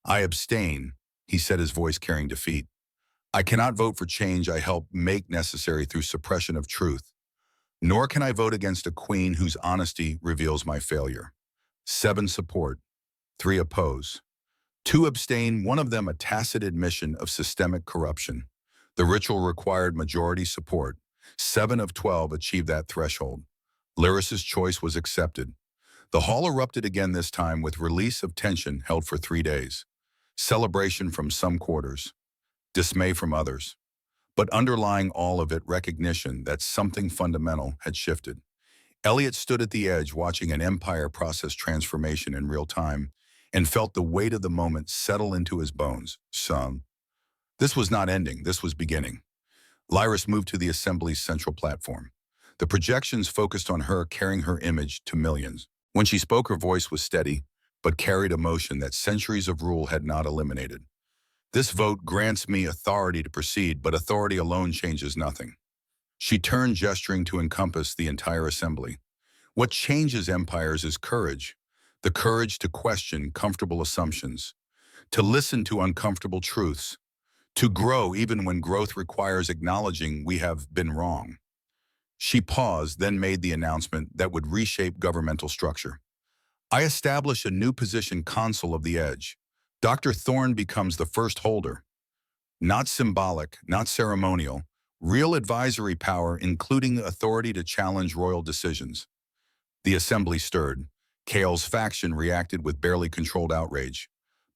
I abstain, he said, his voice carrying defeat. I cannot vote for change I help make necessary through suppression of truth. Nor can I vote against a queen whose honesty reveals my failure. 7 support, 3 oppose. 2 abstain, one of them a tacit admission of systemic corruption. The ritual required majority support. 7 of 12 achieved that threshold. Lyris's choice was accepted. The hall erupted again, this time with release of tension held for 3 days. Celebration from some quarters. Dismay from others. But underlying all of it, recognition that something fundamental had shifted. Elliot stood at the edge watching an empire process transformation in real time and felt the weight of the moment settle into his bones. This was not ending, this was beginning. Lyris moved to the assembly's central platform. The projections focused on her, carrying her image to millions. When she spoke, her voice was steady, but carried emotion that centuries of rule had not eliminated. This vote grants me authority to proceed, but authority alone changes nothing. She turned, gesturing to encompass the entire assembly. What changes empires is courage. The courage to question comfortable assumptions, to listen to uncomfortable truths, to grow even when growth requires acknowledging we have been wrong. She paused, then made the announcement that would reshape governmental structure. I establish a new position, Consul of the Edge. Dr. Thorne becomes the first holder. Not symbolic, not ceremonial, real advisory power, including authority to challenge royal decisions. The assembly stirred. Kale's faction reacted with barely controlled outrage.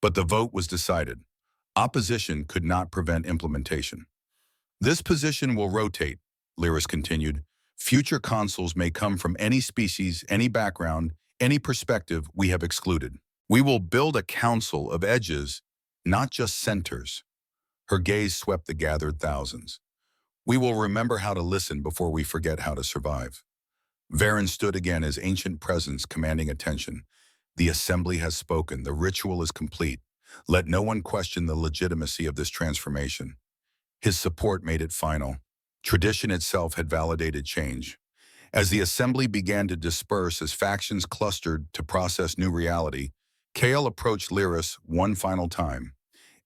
But the vote was decided. Opposition could not prevent implementation. This position will rotate, Lyris continued. Future consuls may come from any species, any background, any perspective we have excluded. We will build a council of edges, not just centers. Her gaze swept the gathered thousands. We will remember how to listen before we forget how to survive. Varen stood again, his ancient presence commanding attention. The assembly has spoken. The ritual is complete. Let no one question the legitimacy of this transformation. His support made it final. Tradition itself had validated change. As the assembly began to disperse, as factions clustered to process new reality, Kale approached Lyris one final time.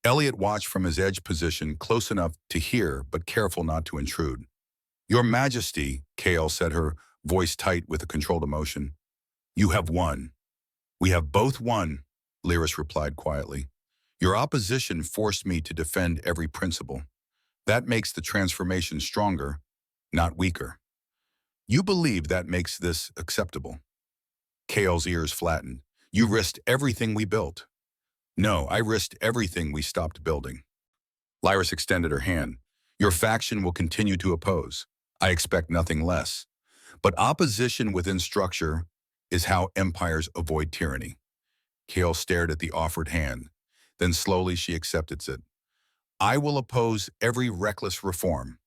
Elliot watched from his edge position, close enough to hear, but careful not to intrude. Your Majesty, Kale said, her voice tight with a controlled emotion. You have won. We have both won, Lyris replied quietly. Your opposition forced me to defend every principle. That makes the transformation stronger, not weaker. You believe that makes this acceptable. Kale's ears flattened. You risked everything we built. No, I risked everything we stopped building. Lyris extended her hand. Your faction will continue to oppose. I expect nothing less. But opposition within structure is how empires avoid tyranny. Kale stared at the offered hand. Then slowly she accepted it. I will oppose every reckless reform.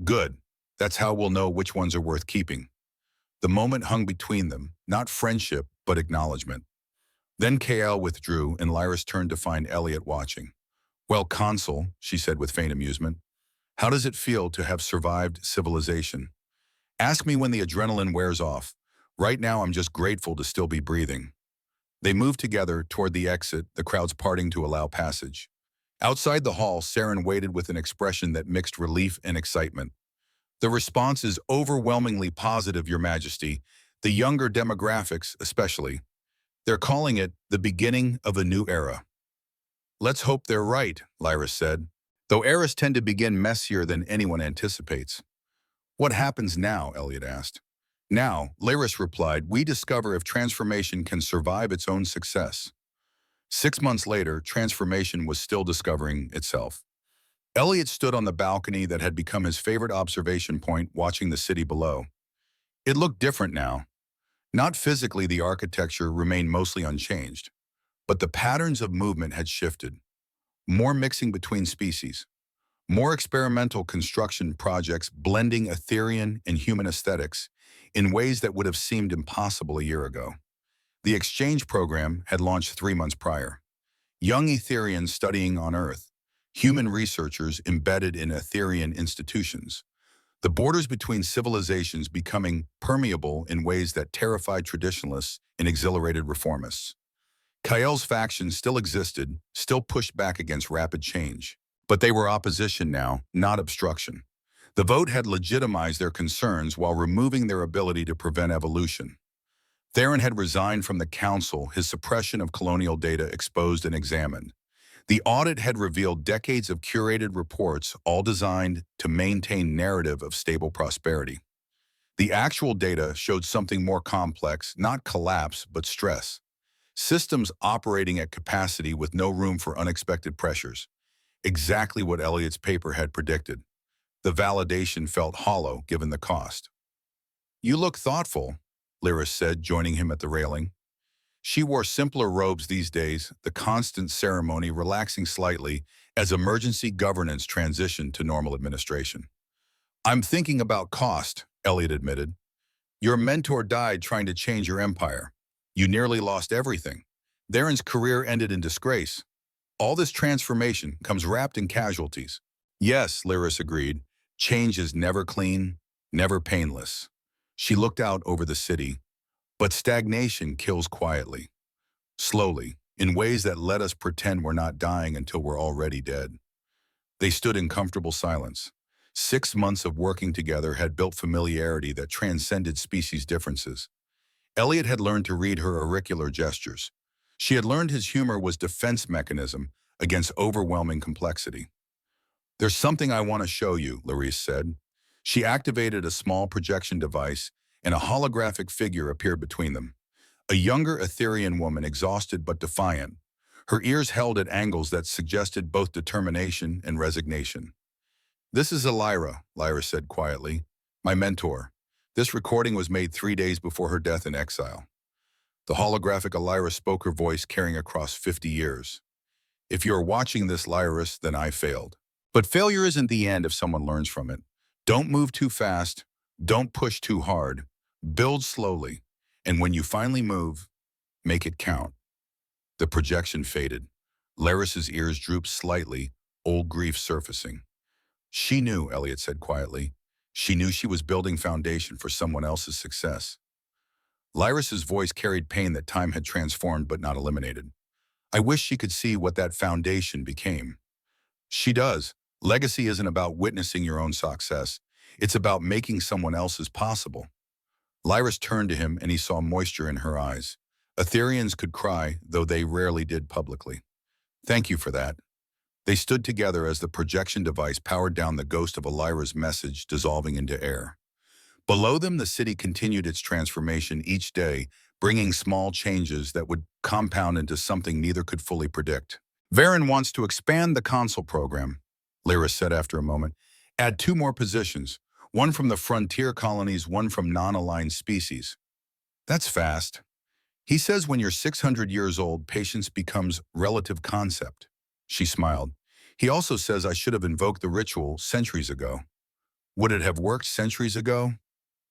Good. That's how we'll know which ones are worth keeping. The moment hung between them, not friendship, but acknowledgement. Then Kale withdrew and Lyris turned to find Elliot watching. Well, Consul, she said with faint amusement, how does it feel to have survived civilization? Ask me when the adrenaline wears off. Right now, I'm just grateful to still be breathing. They moved together toward the exit, the crowds parting to allow passage. Outside the hall, Saren waited with an expression that mixed relief and excitement. The response is overwhelmingly positive, Your Majesty, the younger demographics especially. They're calling it the beginning of a new era. Let's hope they're right, Lyris said, though eras tend to begin messier than anyone anticipates. What happens now, Elliot asked. Now, Lyris replied, we discover if transformation can survive its own success. 6 months later, transformation was still discovering itself. Elliot stood on the balcony that had become his favorite observation point, watching the city below. It looked different now. Not physically, the architecture remained mostly unchanged, but the patterns of movement had shifted. More mixing between species, more experimental construction projects blending Etherean and human aesthetics in ways that would have seemed impossible a year ago. The exchange program had launched 3 months prior. Young Etherians studying on Earth, human researchers embedded in Etherean institutions, the borders between civilizations becoming permeable in ways that terrified traditionalists and exhilarated reformists. Kael's faction still existed, still pushed back against rapid change. But they were opposition now, not obstruction. The vote had legitimized their concerns while removing their ability to prevent evolution. Theron had resigned from the council, his suppression of colonial data exposed and examined. The audit had revealed decades of curated reports, all designed to maintain narrative of stable prosperity. The actual data showed something more complex, not collapse, but stress. Systems operating at capacity with no room for unexpected pressures. Exactly what Elliot's paper had predicted. The validation felt hollow given the cost. You look thoughtful, Lyris said, joining him at the railing. She wore simpler robes these days, the constant ceremony relaxing slightly as emergency governance transitioned to normal administration. I'm thinking about cost, Elliot admitted. Your mentor died trying to change your empire. You nearly lost everything. Theron's career ended in disgrace. All this transformation comes wrapped in casualties. Yes, Lyris agreed. Change is never clean, never painless. She looked out over the city. But stagnation kills quietly, slowly, in ways that let us pretend we're not dying until we're already dead. They stood in comfortable silence. 6 months of working together had built familiarity that transcended species differences. Elliot had learned to read her auricular gestures. She had learned his humor was defense mechanism against overwhelming complexity. There's something I want to show you, Lyris said. She activated a small projection device and a holographic figure appeared between them. A younger Etherean woman, exhausted but defiant, her ears held at angles that suggested both determination and resignation. This is Elira, Lyra said quietly, my mentor. This recording was made 3 days before her death in exile. The holographic Elira spoke, her voice carrying across 50 years. If you're watching this, Lyris, then I failed. But failure isn't the end if someone learns from it. Don't move too fast. Don't push too hard. Build slowly. And when you finally move, make it count. The projection faded. Lyris's ears drooped slightly, old grief surfacing. She knew, Elliot said quietly. She knew she was building foundation for someone else's success. Lyris's voice carried pain that time had transformed but not eliminated. I wish she could see what that foundation became. She does. Legacy isn't about witnessing your own success. It's about making someone else's possible. Lyris turned to him and he saw moisture in her eyes. Etherians could cry, though they rarely did publicly. Thank you for that. They stood together as the projection device powered down the ghost of Elira's message dissolving into air. Below them, the city continued its transformation each day, bringing small changes that would compound into something neither could fully predict. Varen wants to expand the consul program, Lyra said after a moment. Add 2 more positions, one from the frontier colonies, one from non-aligned species. That's fast. He says when you're 600 years old, patience becomes relative concept. She smiled. He also says I should have invoked the ritual centuries ago. Would it have worked centuries ago?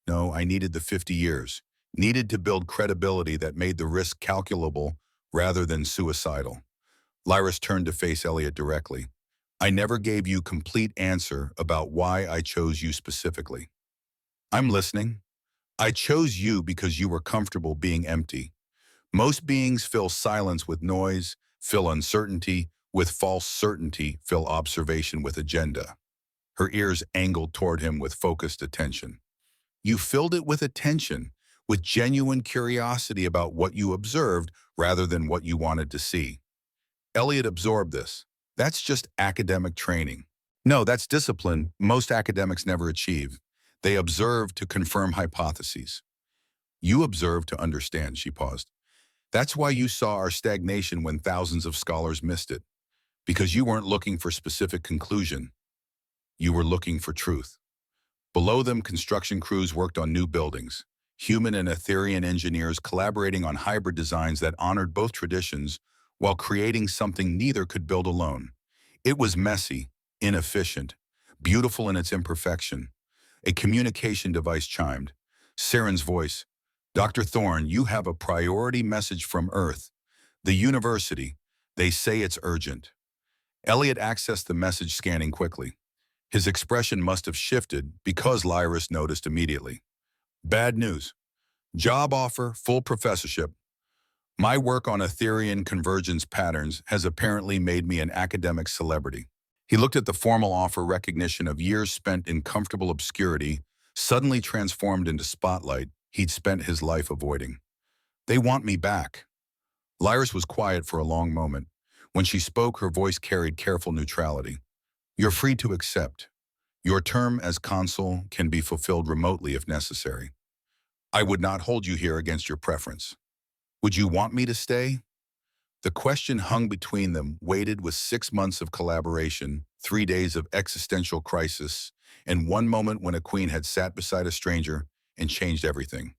No, I needed the 50 years. Needed to build credibility that made the risk calculable rather than suicidal. Lyris turned to face Elliot directly. I never gave you complete answer about why I chose you specifically. I'm listening. I chose you because you were comfortable being empty. Most beings fill silence with noise, fill uncertainty with false certainty, fill observation with agenda. Her ears angled toward him with focused attention. You filled it with attention, with genuine curiosity about what you observed rather than what you wanted to see. Elliot absorbed this. That's just academic training. No, that's discipline most academics never achieve. They observe to confirm hypotheses. You observe to understand, she paused. That's why you saw our stagnation when thousands of scholars missed it. Because you weren't looking for specific conclusion. You were looking for truth. Below them, construction crews worked on new buildings. Human and Etherian engineers collaborating on hybrid designs that honored both traditions while creating something neither could build alone. It was messy, inefficient, beautiful in its imperfection. A communication device chimed. Saren's voice. Dr. Thorne, you have a priority message from Earth. The university. They say it's urgent. Elliot accessed the message, scanning quickly. His expression must have shifted because Lyris noticed immediately. Bad news. Job offer, full professorship. My work on Etherian convergence patterns has apparently made me an academic celebrity. He looked at the formal offer, recognition of years spent in comfortable obscurity, suddenly transformed into spotlight he'd spent his life avoiding. They want me back. Lyris was quiet for a long moment. When she spoke, her voice carried careful neutrality. You're free to accept. Your term as consul can be fulfilled remotely if necessary. I would not hold you here against your preference. Would you want me to stay? The question hung between them, weighted with 6 months of collaboration, 3 days of existential crisis, and one moment when a queen had sat beside a stranger and changed everything.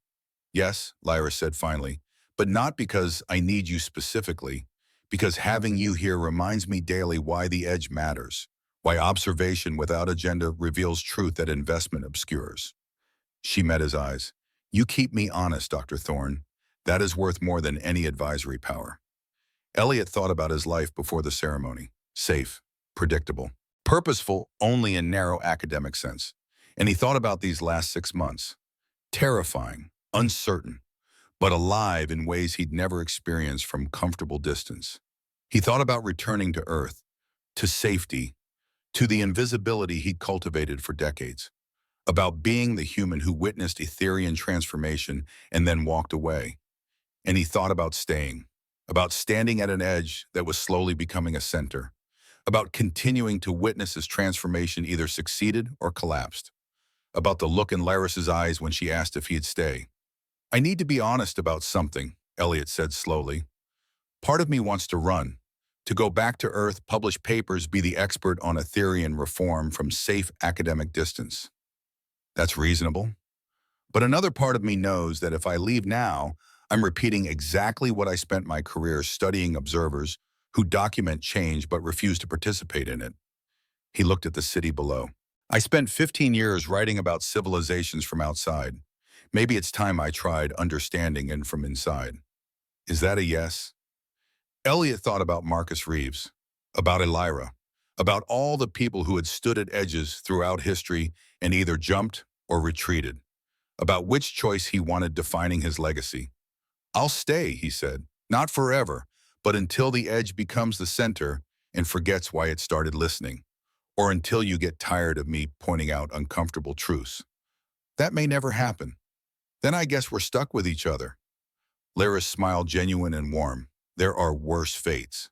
Yes, Lyra said finally, but not because I need you specifically, because having you here reminds me daily why the edge matters, why observation without agenda reveals truth that investment obscures. She met his eyes. You keep me honest, Dr. Thorne. That is worth more than any advisory power. Elliot thought about his life before the ceremony. Safe, predictable, purposeful only in narrow academic sense. And he thought about these last 6 months. Terrifying, uncertain, but alive in ways he'd never experienced from comfortable distance. He thought about returning to Earth, to safety, to the invisibility he'd cultivated for decades. About being the human who witnessed Etherian transformation and then walked away. And he thought about staying, about standing at an edge that was slowly becoming a center, about continuing to witness his transformation either succeeded or collapsed, about the look in Laris's eyes when she asked if he'd stay. I need to be honest about something, Elliot said slowly. Part of me wants to run, to go back to Earth, publish papers, be the expert on Etherian reform from safe academic distance. That's reasonable. But another part of me knows that if I leave now, I'm repeating exactly what I spent my career studying: observers who document change but refuse to participate in it. He looked at the city below. I spent 15 years writing about civilizations from outside. Maybe it's time I tried understanding it from inside. Is that a yes? Elliot thought about Marcus Reeves, about Elira, about all the people who had stood at edges throughout history and either jumped or retreated, about which choice he wanted defining his legacy. I'll stay, he said, not forever, but until the edge becomes the center and forgets why it started listening, or until you get tired of me pointing out uncomfortable truths. That may never happen. Then I guess we're stuck with each other. Lyris smiled, genuine and warm. There are worse fates.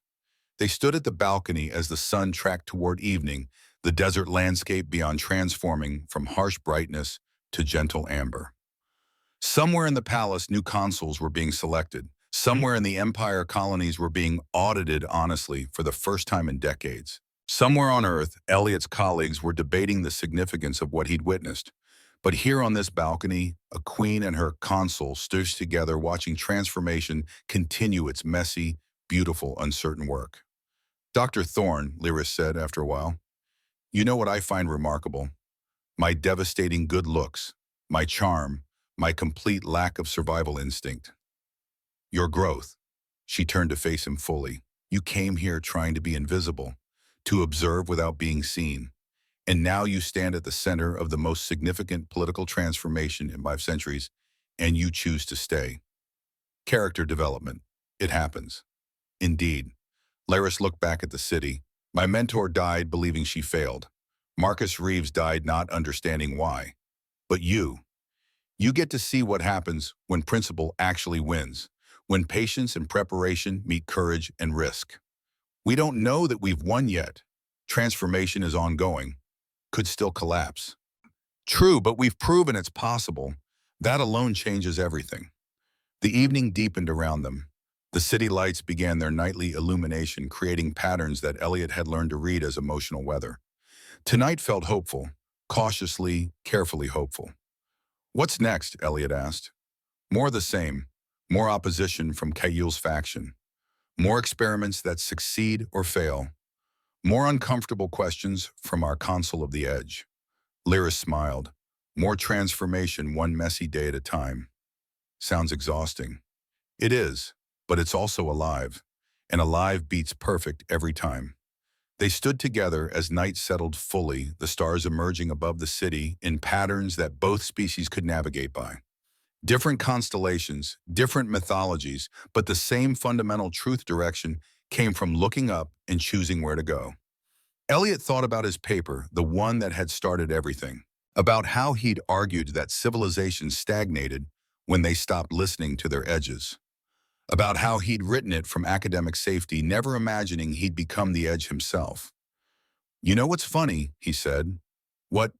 They stood at the balcony as the sun tracked toward evening, the desert landscape beyond transforming from harsh brightness to gentle amber. Somewhere in the palace, new consuls were being selected. Somewhere in the Empire colonies were being audited honestly for the first time in decades. Somewhere on Earth, Elliot's colleagues were debating the significance of what he'd witnessed. But here on this balcony, a queen and her consul stood together watching transformation continue its messy, beautiful, uncertain work. "Dr. Thorne," Lyris said after a while, "you know what I find remarkable? My devastating good looks, my charm, my complete lack of survival instinct. Your growth." She turned to face him fully. "You came here trying to be invisible, to observe without being seen. And now you stand at the center of the most significant political transformation in 5 centuries, and you choose to stay." Character development. It happens. Indeed. Laris looked back at the city. "My mentor died believing she failed. Marcus Reeves died not understanding why. But you get to see what happens when principle actually wins, when patience and preparation meet courage and risk. We don't know that we've won yet. Transformation is ongoing. Could still collapse. True, but we've proven it's possible. That alone changes everything." The evening deepened around them. The city lights began their nightly illumination, creating patterns that Elliot had learned to read as emotional weather. Tonight felt hopeful, cautiously, carefully hopeful. "What's next?" Elliot asked. "More the same. More opposition from Kayul's faction. More experiments that succeed or fail. More uncomfortable questions from our Consul of the Edge." Lyris smiled. "More transformation one messy day at a time." Sounds exhausting. It is, but it's also alive. And alive beats perfect every time. They stood together as night settled fully, the stars emerging above the city in patterns that both species could navigate by. Different constellations, different mythologies, but the same fundamental truth direction came from looking up and choosing where to go. Elliot thought about his paper, the one that had started everything, about how he'd argued that civilizations stagnated when they stopped listening to their edges, about how he'd written it from academic safety, never imagining he'd become the edge himself. "You know what's funny?" he said. "What?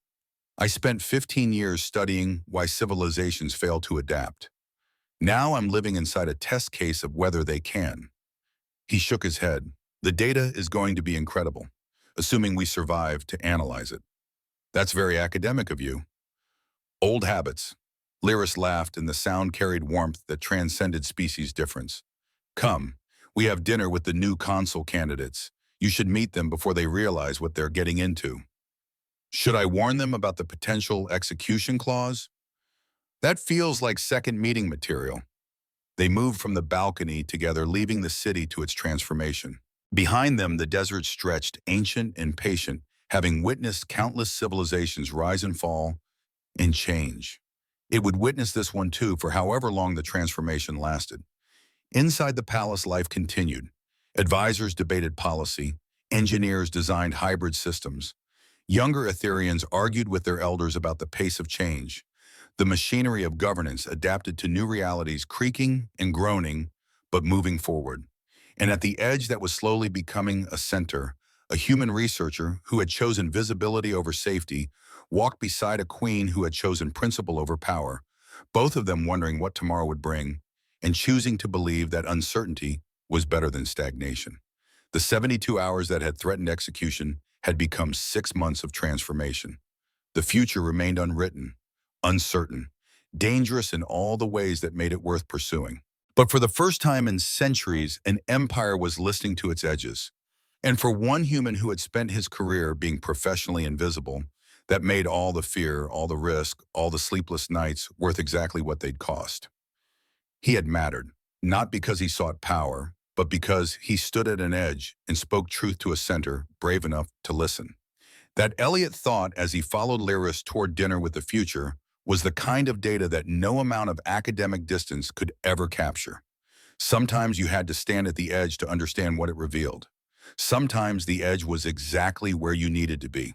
I spent 15 years studying why civilizations fail to adapt. Now I'm living inside a test case of whether they can." He shook his head. "The data is going to be incredible, assuming we survive to analyze it." "That's very academic of you." "Old habits." Lyris laughed, and the sound carried warmth that transcended species difference. "Come, we have dinner with the new consul candidates. You should meet them before they realize what they're getting into." "Should I warn them about the potential execution clause?" "That feels like second meeting material." They moved from the balcony together, leaving the city to its transformation. Behind them, the desert stretched, ancient and patient, having witnessed countless civilizations rise and fall and change. It would witness this one too for however long the transformation lasted. Inside the palace, life continued. Advisors debated policy. Engineers designed hybrid systems. Younger Ethereans argued with their elders about the pace of change. The machinery of governance adapted to new realities, creaking and groaning, but moving forward. And at the edge that was slowly becoming a center, a human researcher who had chosen visibility over safety walked beside a queen who had chosen principle over power, both of them wondering what tomorrow would bring, and choosing to believe that uncertainty was better than stagnation. The 72 hours that had threatened execution had become 6 months of transformation. The future remained unwritten, uncertain, dangerous in all the ways that made it worth pursuing. But for the first time in centuries, an empire was listening to its edges. And for one human who had spent his career being professionally invisible, that made all the fear, all the risk, all the sleepless nights worth exactly what they'd cost. He had mattered, not because he sought power, but because he stood at an edge and spoke truth to a center brave enough to listen. That Elliot thought as he followed Lyris toward dinner with the future was the kind of data that no amount of academic distance could ever capture. Sometimes you had to stand at the edge to understand what it revealed. Sometimes the edge was exactly where you needed to be.